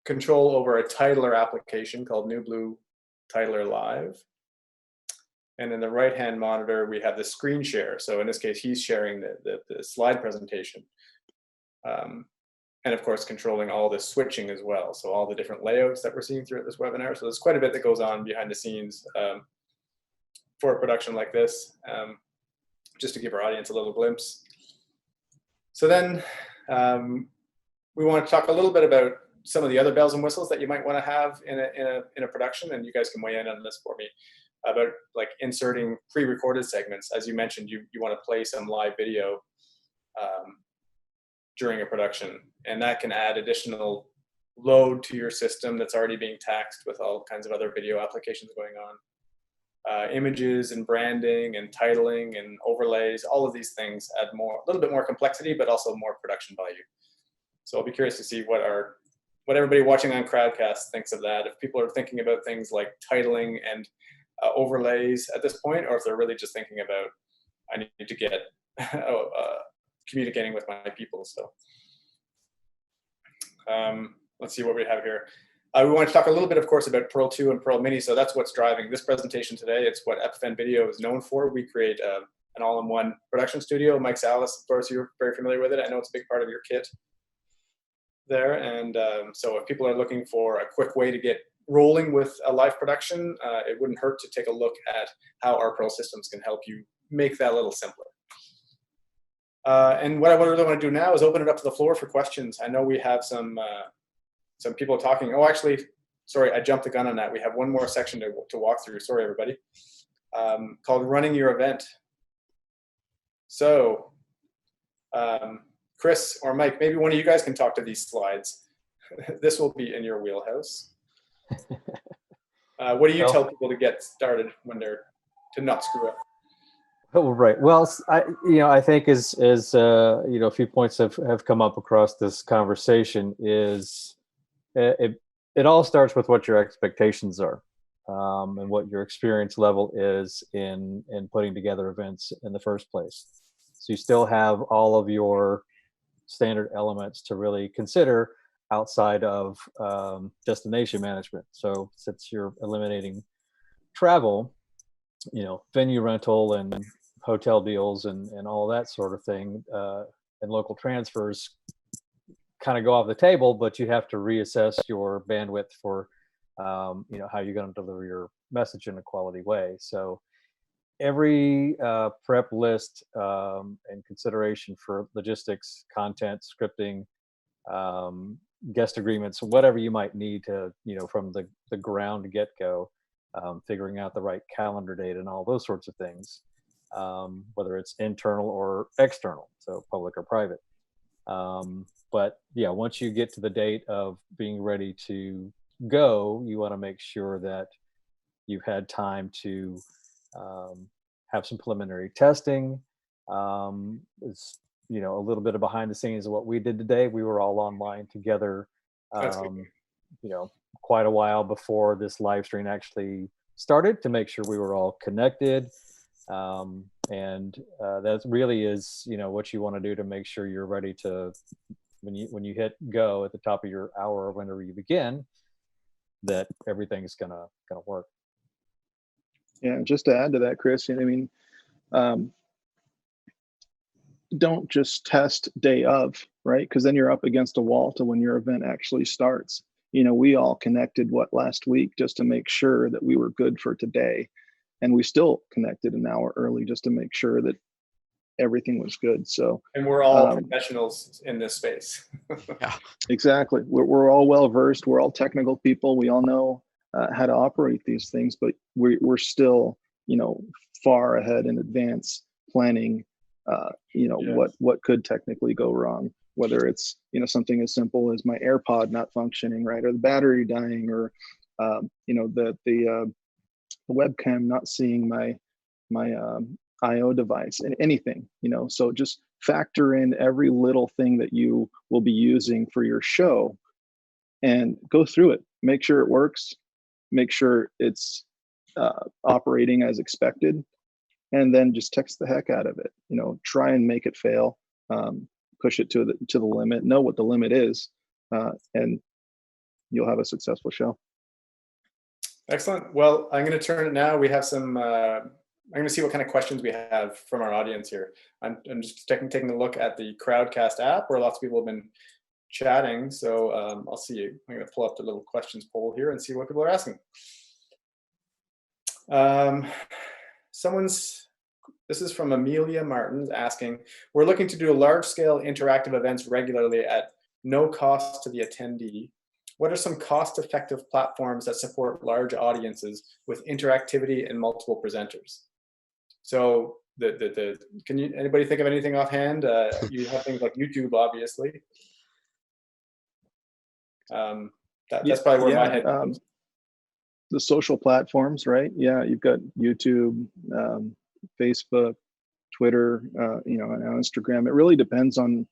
control over a titler application called New Blue Titler Live. And in the right-hand monitor, we have the screen share. So in this case, he's sharing the slide presentation. And of course, controlling all the switching as well. So all the different layouts that we're seeing throughout this webinar. So there's quite a bit that goes on behind the scenes for a production like this, just to give our audience a little glimpse. So then we want to talk a little bit about some of the other bells and whistles that you might want to have in a production, and you guys can weigh in on this for me, about like inserting pre-recorded segments. As you mentioned, you want to play some live video during a production, and that can add additional load to your system that's already being taxed with all kinds of other video applications going on. Images and branding and titling and overlays, all of these things add a little bit more complexity, but also more production value. So I'll be curious to see what everybody watching on Crowdcast thinks of that. If people are thinking about things like titling and overlays at this point, or if they're really just thinking about, I need to get communicating with my people. So let's see what we have here. We want to talk a little bit, of course, about Perl 2 and Perl Mini. So that's what's driving this presentation today. It's what Epiphan Video is known for. We create an all-in-one production studio. Mike Salas, of course, you're very familiar with it. I know it's a big part of your kit there. And so if people are looking for a quick way to get rolling with a live production, it wouldn't hurt to take a look at how our Perl systems can help you make that a little simpler. And what I really want to do now is open it up to the floor for questions. I know we have some people talking. Oh, actually, sorry, I jumped the gun on that. We have one more section to walk through. Sorry, everybody. Called Running Your Event. So, Chris or Mike, maybe one of you guys can talk to these slides. This will be in your wheelhouse. What do you tell people to get started when to not screw up? Oh, right. Well, I think as a few points have come up across this conversation is it all starts with what your expectations are, and what your experience level is in putting together events in the first place. So you still have all of your standard elements to really consider outside of destination management. So since you're eliminating travel, venue rental and hotel deals and all that sort of thing, and local transfers kind of go off the table, but you have to reassess your bandwidth for how you're going to deliver your message in a quality way. So every prep list and consideration for logistics, content, scripting, guest agreements, whatever you might need to, from the ground get-go, figuring out the right calendar date and all those sorts of things, whether it's internal or external, so public or private. But yeah, once you get to the date of being ready to go, you want to make sure that you've had time to have some preliminary testing. It's, a little bit of behind the scenes of what we did today. We were all online together, quite a while before this live stream actually started, to make sure we were all connected. And that really is, you know, what you want to do to make sure you're ready to, when you hit go at the top of your hour or whenever you begin, that everything's gonna work. Yeah, just to add to that, Chris, I mean, don't just test day of, right? Because then you're up against a wall to when your event actually starts. You know, we all connected last week just to make sure that we were good for today. And we still connected an hour early just to make sure that everything was good. So, and we're all professionals in this space. Yeah, exactly. We're all well versed. We're all technical people. We all know how to operate these things, but we're still, you know, far ahead in advance planning. You know, Yes. what could technically go wrong, whether it's, you know, something as simple as my AirPod not functioning, right, or the battery dying, or you know, the webcam not seeing my IO device, and anything, you know. So just factor in every little thing that you will be using for your show and go through it. Make sure it works. Make sure it's operating as expected, and then just text the heck out of it. You know, try and make it fail. Push it to the limit. Know what the limit is, and you'll have a successful show. Excellent. Well, I'm going to turn it now. We have some. I'm going to see what kind of questions we have from our audience here. I'm just taking a look at the Crowdcast app where lots of people have been chatting. So I'll see. I'm going to pull up the little questions poll here and see what people are asking. This is from Amelia Martins asking, we're looking to do large-scale interactive events regularly at no cost to the attendee. What are some cost-effective platforms that support large audiences with interactivity and multiple presenters? So can anybody think of anything offhand? You have things like YouTube, obviously. That's probably where my head goes. The social platforms, right? Yeah, you've got YouTube, Facebook, Twitter, you know, and Instagram. It really depends on.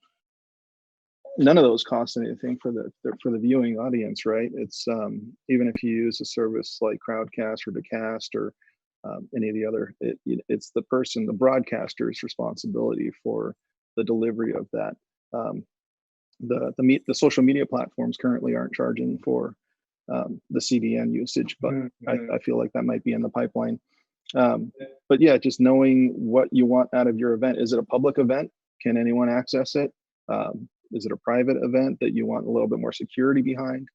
None of those cost anything for the viewing audience, right? It's even if you use a service like Crowdcast or Decast or any of the other, it's the broadcaster's responsibility for the delivery of that. The social media platforms currently aren't charging for the CDN usage, but I feel like that might be in the pipeline. But yeah, just knowing what you want out of your event. Is it a public event? Can anyone access it? Is it a private event that you want a little bit more security behind?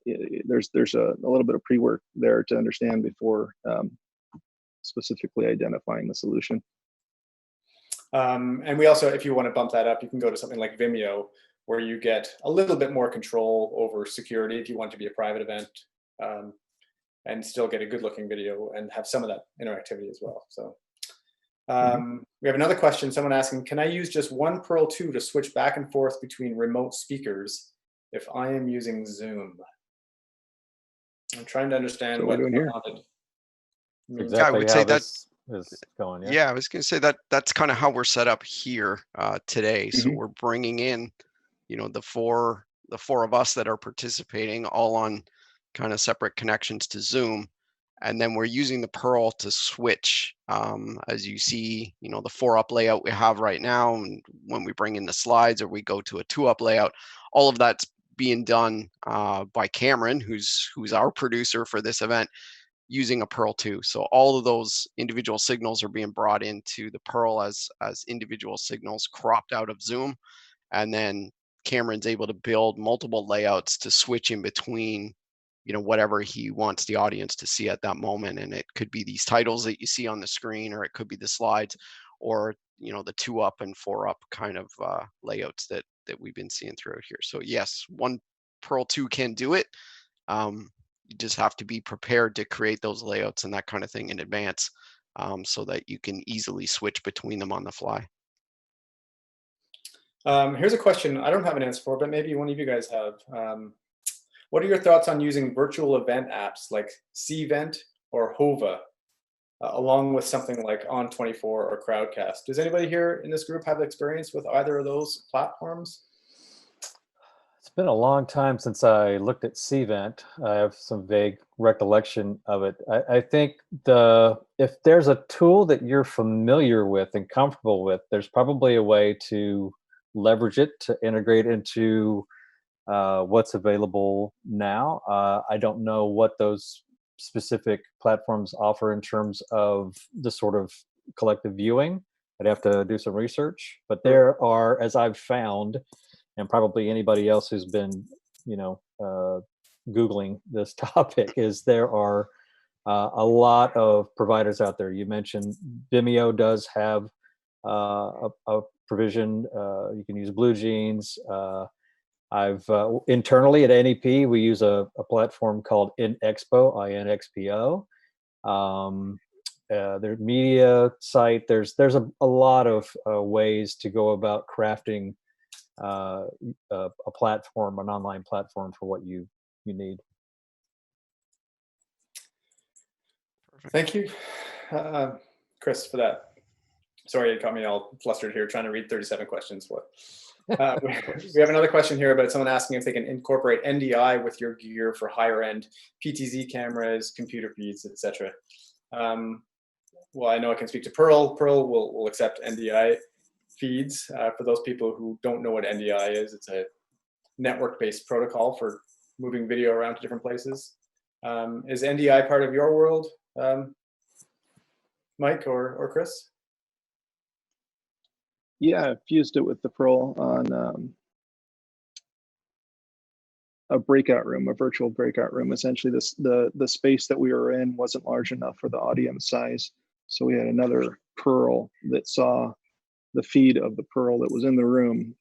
There's a little bit of pre-work there to understand before specifically identifying the solution. And we also, if you want to bump that up, you can go to something like Vimeo, where you get a little bit more control over security if you want to be a private event, and still get a good looking video and have some of that interactivity as well. So we have another question, someone asking, can I use just one Pearl 2 to switch back and forth between remote speakers if I am using Zoom? I'm trying to understand So what we're doing here. Exactly. I would say that is going. Yeah, I was going to say that's kind of how we're set up here today. So we're bringing in, you know, the four of us that are participating all on kind of separate connections to Zoom. And then we're using the Pearl to switch, as you see, you know, the 4-up layout we have right now. And when we bring in the slides or we go to a 2-up layout, all of that's being done by Cameron, who's our producer for this event, using a Pearl 2. So all of those individual signals are being brought into the Pearl as individual signals cropped out of Zoom. And then Cameron's able to build multiple layouts to switch in between, you know, whatever he wants the audience to see at that moment. And it could be these titles that you see on the screen, or it could be the slides, or, you know, the 2-up and 4-up kind of layouts that we've been seeing throughout here. So yes, one Pearl 2 can do it. You just have to be prepared to create those layouts and that kind of thing in advance, so that you can easily switch between them on the fly. Here's a question I don't have an answer for, but maybe one of you guys have. What are your thoughts on using virtual event apps like Cvent or Hova, along with something like On24 or Crowdcast? Does anybody here in this group have experience with either of those platforms? It's been a long time since I looked at Cvent. I have some vague recollection of it. I think if there's a tool that you're familiar with and comfortable with, there's probably a way to leverage it to integrate into what's available now. I don't know what those specific platforms offer in terms of the sort of collective viewing. I'd have to do some research, but there are, as I've found, and probably anybody else who's been, Googling this topic, is there are a lot of providers out there. You mentioned Vimeo does have a provision. You can use Blue Jeans. I've internally at NEP, we use a platform called InXpo, INXPO. Their media site. There's a lot of ways to go about crafting a platform, an online platform for what you need. Thank you, Chris, for that. Sorry, it caught me all flustered here trying to read 37 questions. We have another question here about someone asking if they can incorporate NDI with your gear for higher end PTZ cameras, computer feeds, etc. Well, I know I can speak to Pearl. Pearl will accept NDI feeds. For those people who don't know what NDI is, it's a network-based protocol for moving video around to different places. Is NDI part of your world, Mike or Chris? Yeah, I've used it with the Pearl on a breakout room, a virtual breakout room. Essentially, the space that we were in wasn't large enough for the audience size, so we had another Pearl that saw the feed of the Pearl that was in the room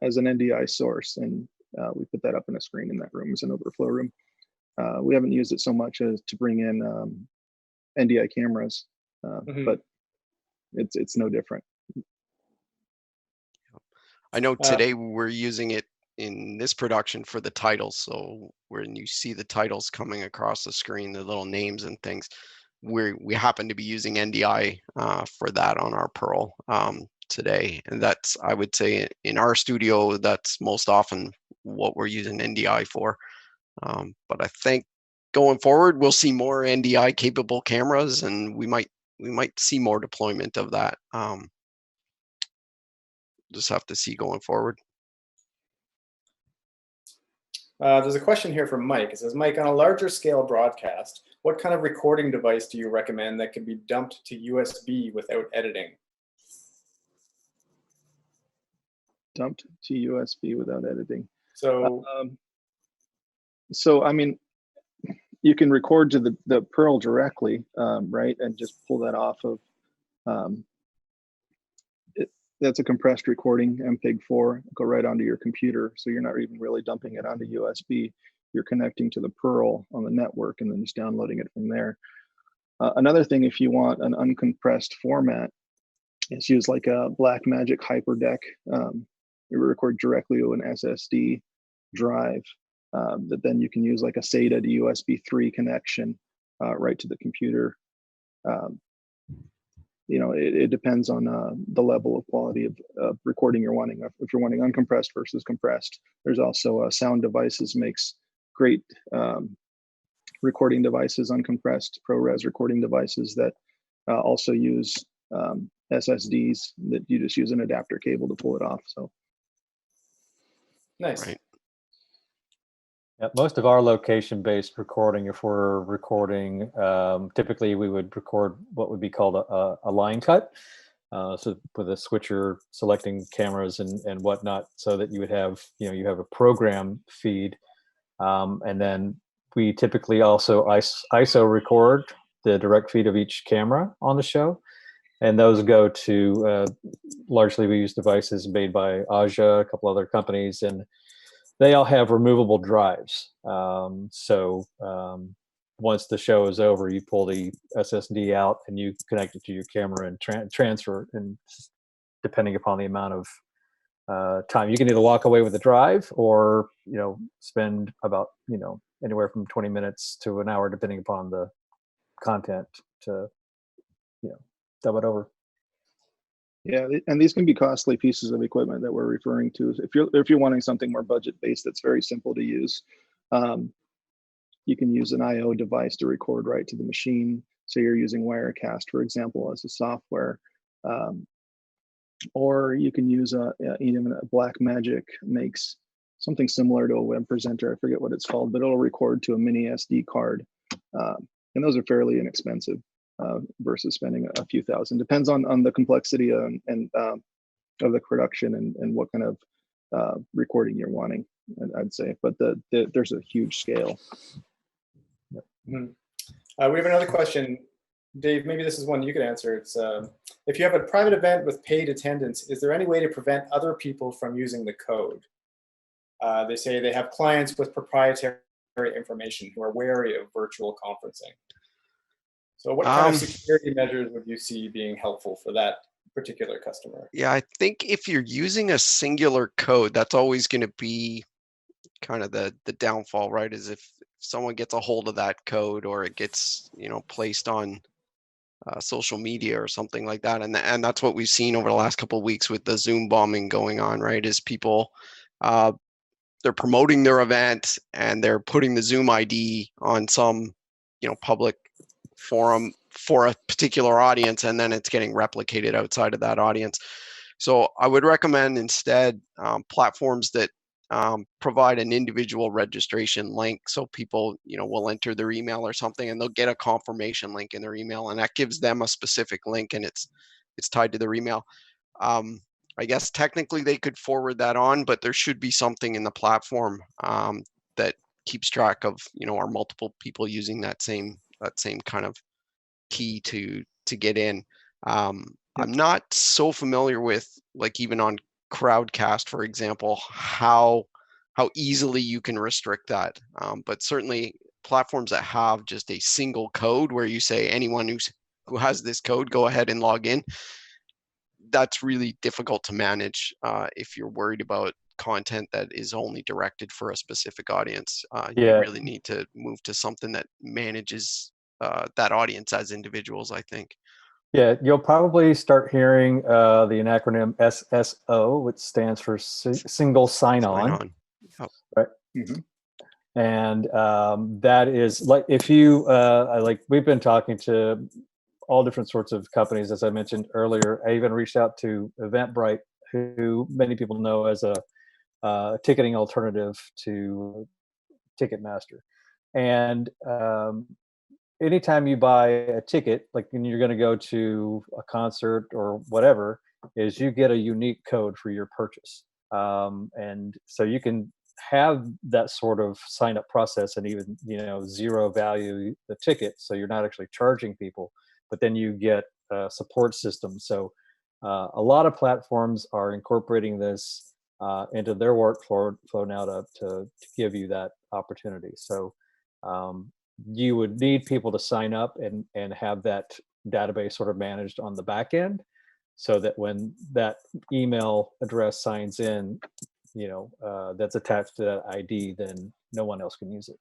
as an NDI source, and we put that up in a screen in that room as an overflow room. We haven't used it so much as to bring in NDI cameras, but it's no different. I know today we're using it in this production for the titles. So when you see the titles coming across the screen, the little names and things, we happen to be using NDI for that on our Pearl today. And that's, I would say, in our studio, that's most often what we're using NDI for. But I think going forward, we'll see more NDI capable cameras, and we might see more deployment of that. Just have to see going forward. There's a question here from Mike. It says, Mike, on a larger scale broadcast, what kind of recording device do you recommend that can be dumped to USB without editing? Dumped to USB without editing. So, I mean, you can record to the Pearl directly, right, and just pull that off of. That's a compressed recording, MPEG-4, go right onto your computer. So you're not even really dumping it onto USB. You're connecting to the Pearl on the network and then just downloading it from there. Another thing, if you want an uncompressed format, is use like a Blackmagic Hyperdeck. You record directly to an SSD drive that then you can use like a SATA to USB 3 connection right to the computer. You know, it depends on the level of quality of recording you're wanting. If you're wanting uncompressed versus compressed, there's also Sound Devices makes great recording devices, uncompressed ProRes recording devices that also use SSDs that you just use an adapter cable to pull it off. So nice. Right. Yeah, most of our location-based recording, if we're recording, typically we would record what would be called a line cut. So with a switcher selecting cameras and whatnot, so that you would have, you have a program feed. And then we typically also ISO record the direct feed of each camera on the show. And those go to, largely we use devices made by Aja, a couple other companies, and they all have removable drives. So once the show is over, you pull the SSD out and you connect it to your camera and transfer. And depending upon the amount of time, you can either walk away with the drive or spend about anywhere from 20 minutes to an hour, depending upon the content, to dub it over. Yeah, and these can be costly pieces of equipment that we're referring to. If you're wanting something more budget based, that's very simple to use. You can use an I/O device to record right to the machine. So you're using Wirecast, for example, as a software, or you can use even a Blackmagic makes something similar to a web presenter. I forget what it's called, but it'll record to a mini SD card, and those are fairly inexpensive versus spending a few thousand. Depends on the complexity and of the production and what kind of recording you're wanting, I'd say. But there's a huge scale. Mm-hmm. We have another question. Dave, maybe this is one you could answer. It's if you have a private event with paid attendance, is there any way to prevent other people from using the code? They say they have clients with proprietary information who are wary of virtual conferencing. So what kind of security measures would you see being helpful for that particular customer? Yeah, I think if you're using a singular code, that's always going to be kind of the downfall, right? Is if someone gets a hold of that code, or it gets, you know, placed on social media or something like that, and that's what we've seen over the last couple of weeks with the Zoom bombing going on, right? Is people they're promoting their event and they're putting the Zoom ID on some, you know, public forum for a particular audience, and then it's getting replicated outside of that audience. So I would recommend instead platforms that provide an individual registration link, so people, you know, will enter their email or something and they'll get a confirmation link in their email, and that gives them a specific link and it's tied to their email. I guess technically they could forward that on, but there should be something in the platform that keeps track of, you know, are multiple people using that same kind of key to get in. I'm not so familiar with, like, even on Crowdcast, for example, how easily you can restrict that. But certainly platforms that have just a single code where you say anyone who has this code, go ahead and log in. That's really difficult to manage if you're worried about content that is only directed for a specific audience. You really need to move to something that manages that audience as individuals, I think. Yeah, you'll probably start hearing the acronym SSO, which stands for Single Sign-On. Yep. Right. Mm-hmm. And that is like, if you like, we've been talking to all different sorts of companies, as I mentioned earlier. I even reached out to Eventbrite, who many people know as a ticketing alternative to Ticketmaster. And anytime you buy a ticket, like when you're going to go to a concert or whatever, is you get a unique code for your purchase. And so you can have that sort of sign up process and even, you know, zero value the ticket. So you're not actually charging people, but then you get a support system. So a lot of platforms are incorporating this into their workflow now to give you that opportunity. So you would need people to sign up and have that database sort of managed on the back end, so that when that email address signs in, you know, that's attached to that ID, then no one else can use it.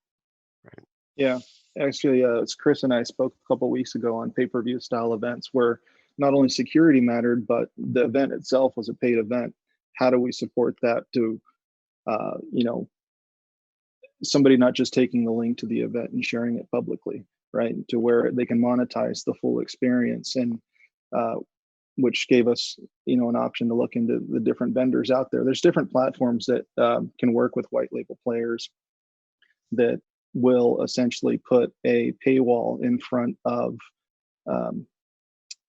Right. Yeah, actually, it's Chris and I spoke a couple of weeks ago on pay-per-view style events where not only security mattered, but the event itself was a paid event. How do we support that to, you know, somebody not just taking the link to the event and sharing it publicly, right? To where they can monetize the full experience, and which gave us, you know, an option to look into the different vendors out there. There's different platforms that can work with white label players that will essentially put a paywall in front of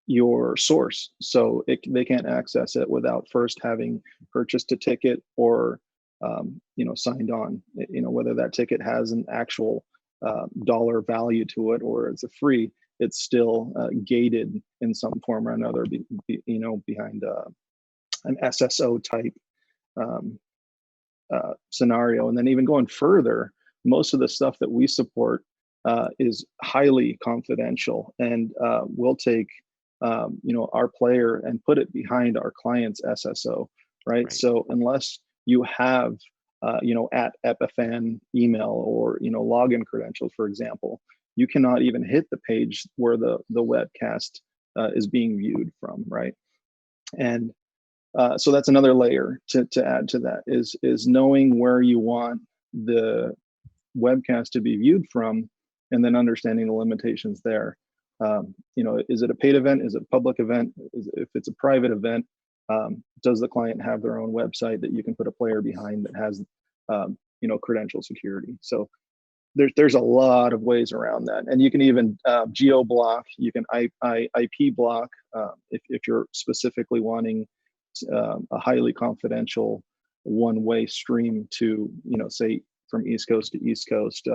your source, so they can't access it without first having purchased a ticket or you know, signed on. You know, whether that ticket has an actual dollar value to it or it's a free, it's still gated in some form or another, you know, behind an SSO type scenario. And then even going further, most of the stuff that we support is highly confidential, and we'll take you know, our player and put it behind our client's SSO, right? So unless you have you know, at Epiphan email or, you know, login credentials, for example, you cannot even hit the page where the webcast is being viewed from, right? And so that's another layer to add to that is knowing where you want the webcast to be viewed from, and then understanding the limitations there. Is it a paid event? Is it a public event? If it's a private event, does the client have their own website that you can put a player behind that has, credential security? So there's a lot of ways around that, and you can even geo block. You can IP block if you're specifically wanting a highly confidential one-way stream to, say from East Coast to East Coast,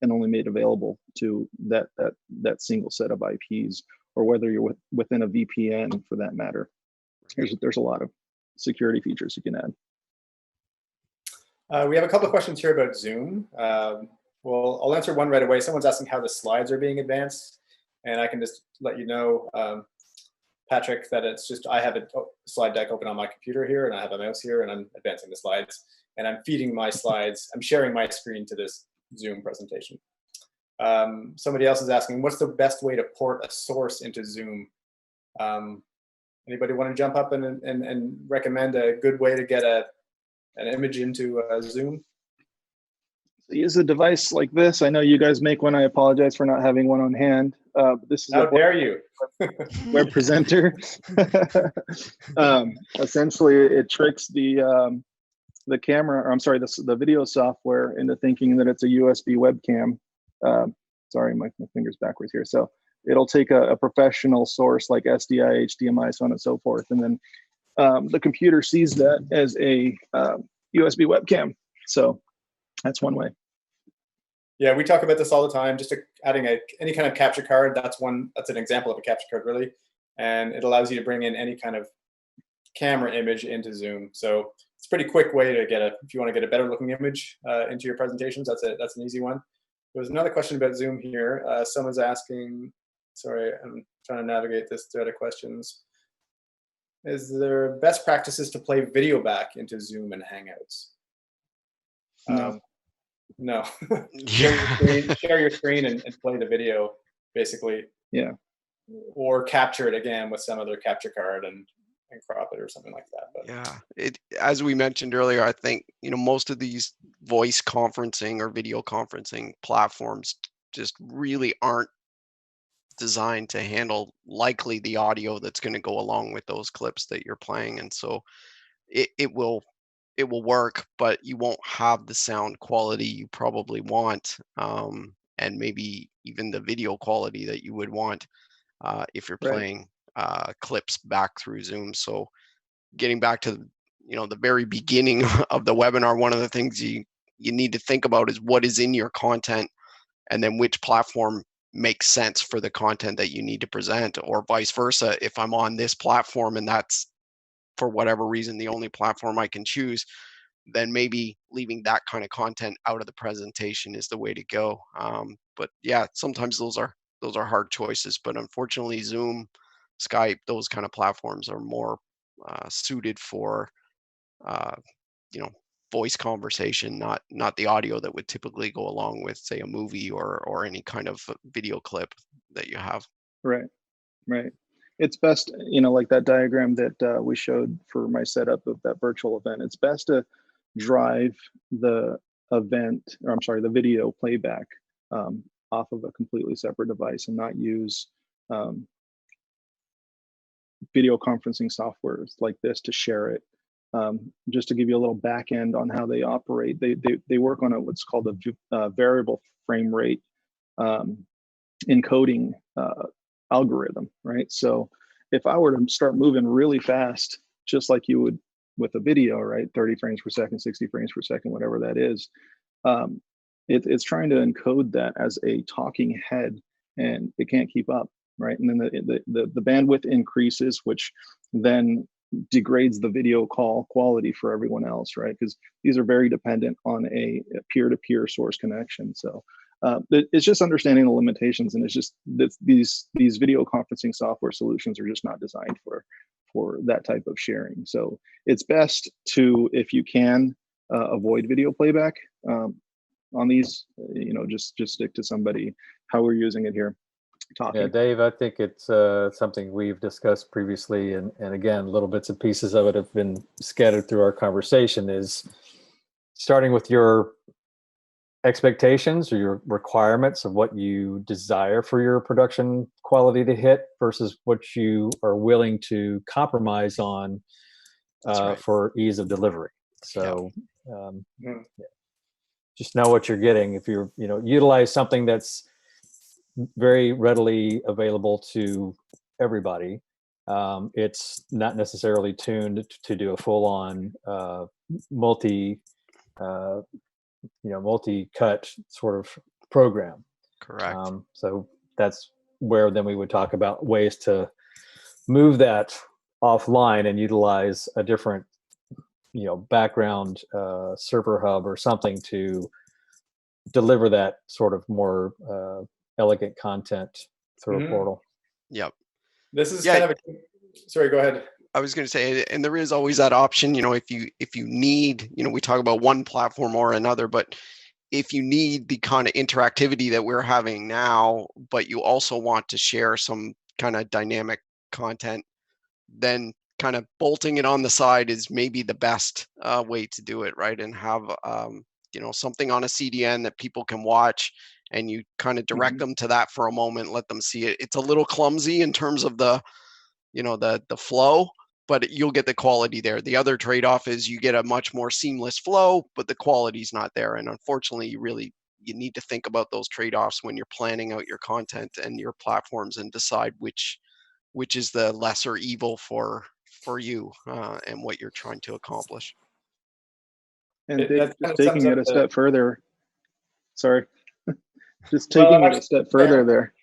and only made available to that single set of IPs, or whether you're within a VPN for that matter. There's a lot of security features you can add. We have a couple of questions here about Zoom. Well, I'll answer one right away. Someone's asking how the slides are being advanced, and I can just let you know, Patrick, that it's just, I have a slide deck open on my computer here, and I have a mouse here, and I'm advancing the slides, and I'm feeding my slides. I'm sharing my screen to this Zoom presentation. Somebody else is asking, what's the best way to port a source into Zoom? Anybody want to jump up and recommend a good way to get an image into Zoom? Use a device like this. I know you guys make one. I apologize for not having one on hand. This is How dare you? web presenter. Essentially, it tricks the camera, or I'm sorry, the video software into thinking that it's a USB webcam. Sorry, my finger's backwards here. So it'll take a professional source like SDI, HDMI, so on and so forth, and then the computer sees that as a USB webcam. So that's one way. Yeah, we talk about this all the time. Just adding any kind of capture card. That's an example of a capture card, really, and it allows you to bring in any kind of camera image into Zoom. So it's a pretty quick way to if you want to get a better looking image into your presentations. That's an easy one. There's another question about Zoom here. Someone's asking. Sorry, I'm trying to navigate this thread of questions. Is there best practices to play video back into Zoom and Hangouts? No. Share your screen and play the video, basically. Yeah. Or capture it again with some other capture card and crop it or something like that. But yeah, as we mentioned earlier, I think most of these voice conferencing or video conferencing platforms just really aren't designed to handle likely the audio that's going to go along with those clips that you're playing, and so it will work, but you won't have the sound quality you probably want, and maybe even the video quality that you would want if you're playing clips back through Zoom. So getting back to the very beginning of the webinar, one of the things you need to think about is what is in your content, and then which platform makes sense for the content that you need to present, or vice versa. If I'm on this platform and that's for whatever reason the only platform I can choose, then maybe leaving that kind of content out of the presentation is the way to go. But yeah, sometimes those are hard choices, but unfortunately Zoom, Skype, those kind of platforms are more suited for voice conversation, not the audio that would typically go along with, say, a movie or any kind of video clip that you have. Right. It's best, like that diagram that we showed for my setup of that virtual event, it's best to drive the the video playback off of a completely separate device, and not use video conferencing softwares like this to share it. Just to give you a little back end on how they operate, they work on what's called a variable frame rate encoding algorithm, right? So if I were to start moving really fast, just like you would with a video, right, 30 frames per second, 60 frames per second, whatever that is, it's trying to encode that as a talking head, and it can't keep up, right? And then the bandwidth increases, which then degrades the video call quality for everyone else, right? Because these are very dependent on a peer-to-peer source connection. So it's just understanding the limitations, and it's just that these video conferencing software solutions are just not designed for that type of sharing. So it's best to, if you can, avoid video playback on these. Just stick to somebody how we're using it here. talking. Yeah, Dave, I think it's something we've discussed previously, and again, little bits and pieces of it have been scattered through our conversation, is starting with your expectations or your requirements of what you desire for your production quality to hit versus what you are willing to compromise on right. for ease of delivery. So Mm. just know what you're getting. If you're, utilize something that's very readily available to everybody, it's not necessarily tuned to do a full-on multi-cut sort of program. Correct. So that's where then we would talk about ways to move that offline and utilize a different, background server hub or something to deliver that sort of more elegant content through a portal. Yep. This is kind of a, sorry, go ahead. I was going to say, and there is always that option, if you need, we talk about one platform or another, but if you need the kind of interactivity that we're having now, but you also want to share some kind of dynamic content, then kind of bolting it on the side is maybe the best way to do it, right? And have, something on a CDN that people can watch, and you kind of direct them to that for a moment, let them see it. It's a little clumsy in terms of the flow, but you'll get the quality there. The other trade-off is you get a much more seamless flow, but the quality's not there. And unfortunately, you need to think about those trade-offs when you're planning out your content and your platforms, and decide which is the lesser evil for you and what you're trying to accomplish. And just taking it a step further, sorry, just taking it a step further there.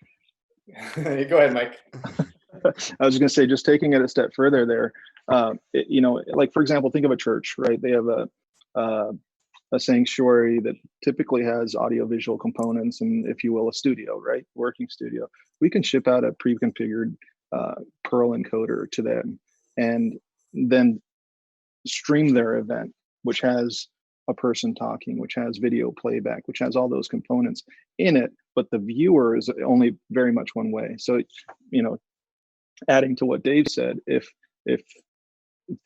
Go ahead, Mike. I was just going to say, just taking it a step further there, like, for example, think of a church, right? They have a sanctuary that typically has audiovisual components and, if you will, a studio, right? Working studio. We can ship out a pre-configured Perl encoder to them and then stream their event, which has a person talking, which has video playback, which has all those components in it, but the viewer is only very much one way. So, adding to what Dave said, if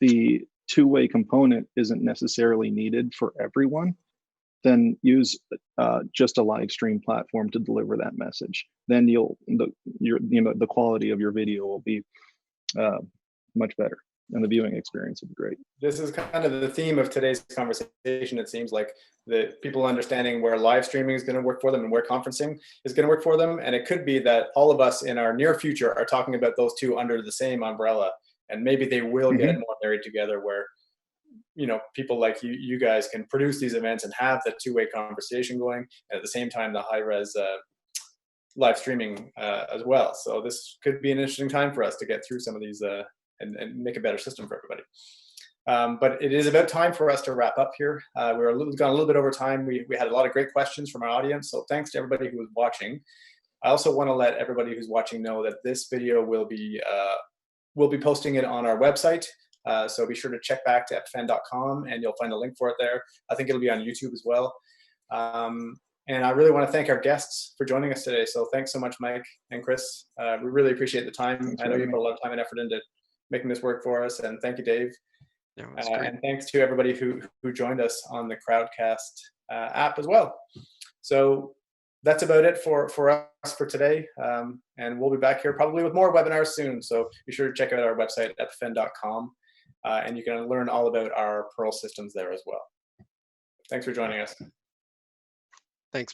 the two-way component isn't necessarily needed for everyone, then use just a live stream platform to deliver that message. Then the quality of your video will be much better, and the viewing experience will be great. This is kind of the theme of today's conversation. It seems like the people understanding where live streaming is going to work for them and where conferencing is going to work for them. And it could be that all of us in our near future are talking about those two under the same umbrella, and maybe they will get more married together, where people like you guys can produce these events and have that two-way conversation going, and at the same time the high-res live streaming as well. So this could be an interesting time for us to get through some of these and make a better system for everybody. But it is about time for us to wrap up here. We're gone a little bit over time. We had a lot of great questions from our audience, so thanks to everybody who was watching. I also want to let everybody who's watching know that this video will be we'll be posting it on our website. So be sure to check back to epiphan.com and you'll find a link for it there. I think it'll be on YouTube as well. And I really want to thank our guests for joining us today. So thanks so much, Mike and Chris. We really appreciate the time. I know you put a lot of time and effort into making this work for us. And thank you, Dave. Yeah, and thanks to everybody who joined us on the Crowdcast app as well. So that's about it for us for today. And we'll be back here probably with more webinars soon. So be sure to check out our website, epiphan.com. And you can learn all about our Perl systems there as well. Thanks for joining us. Thanks.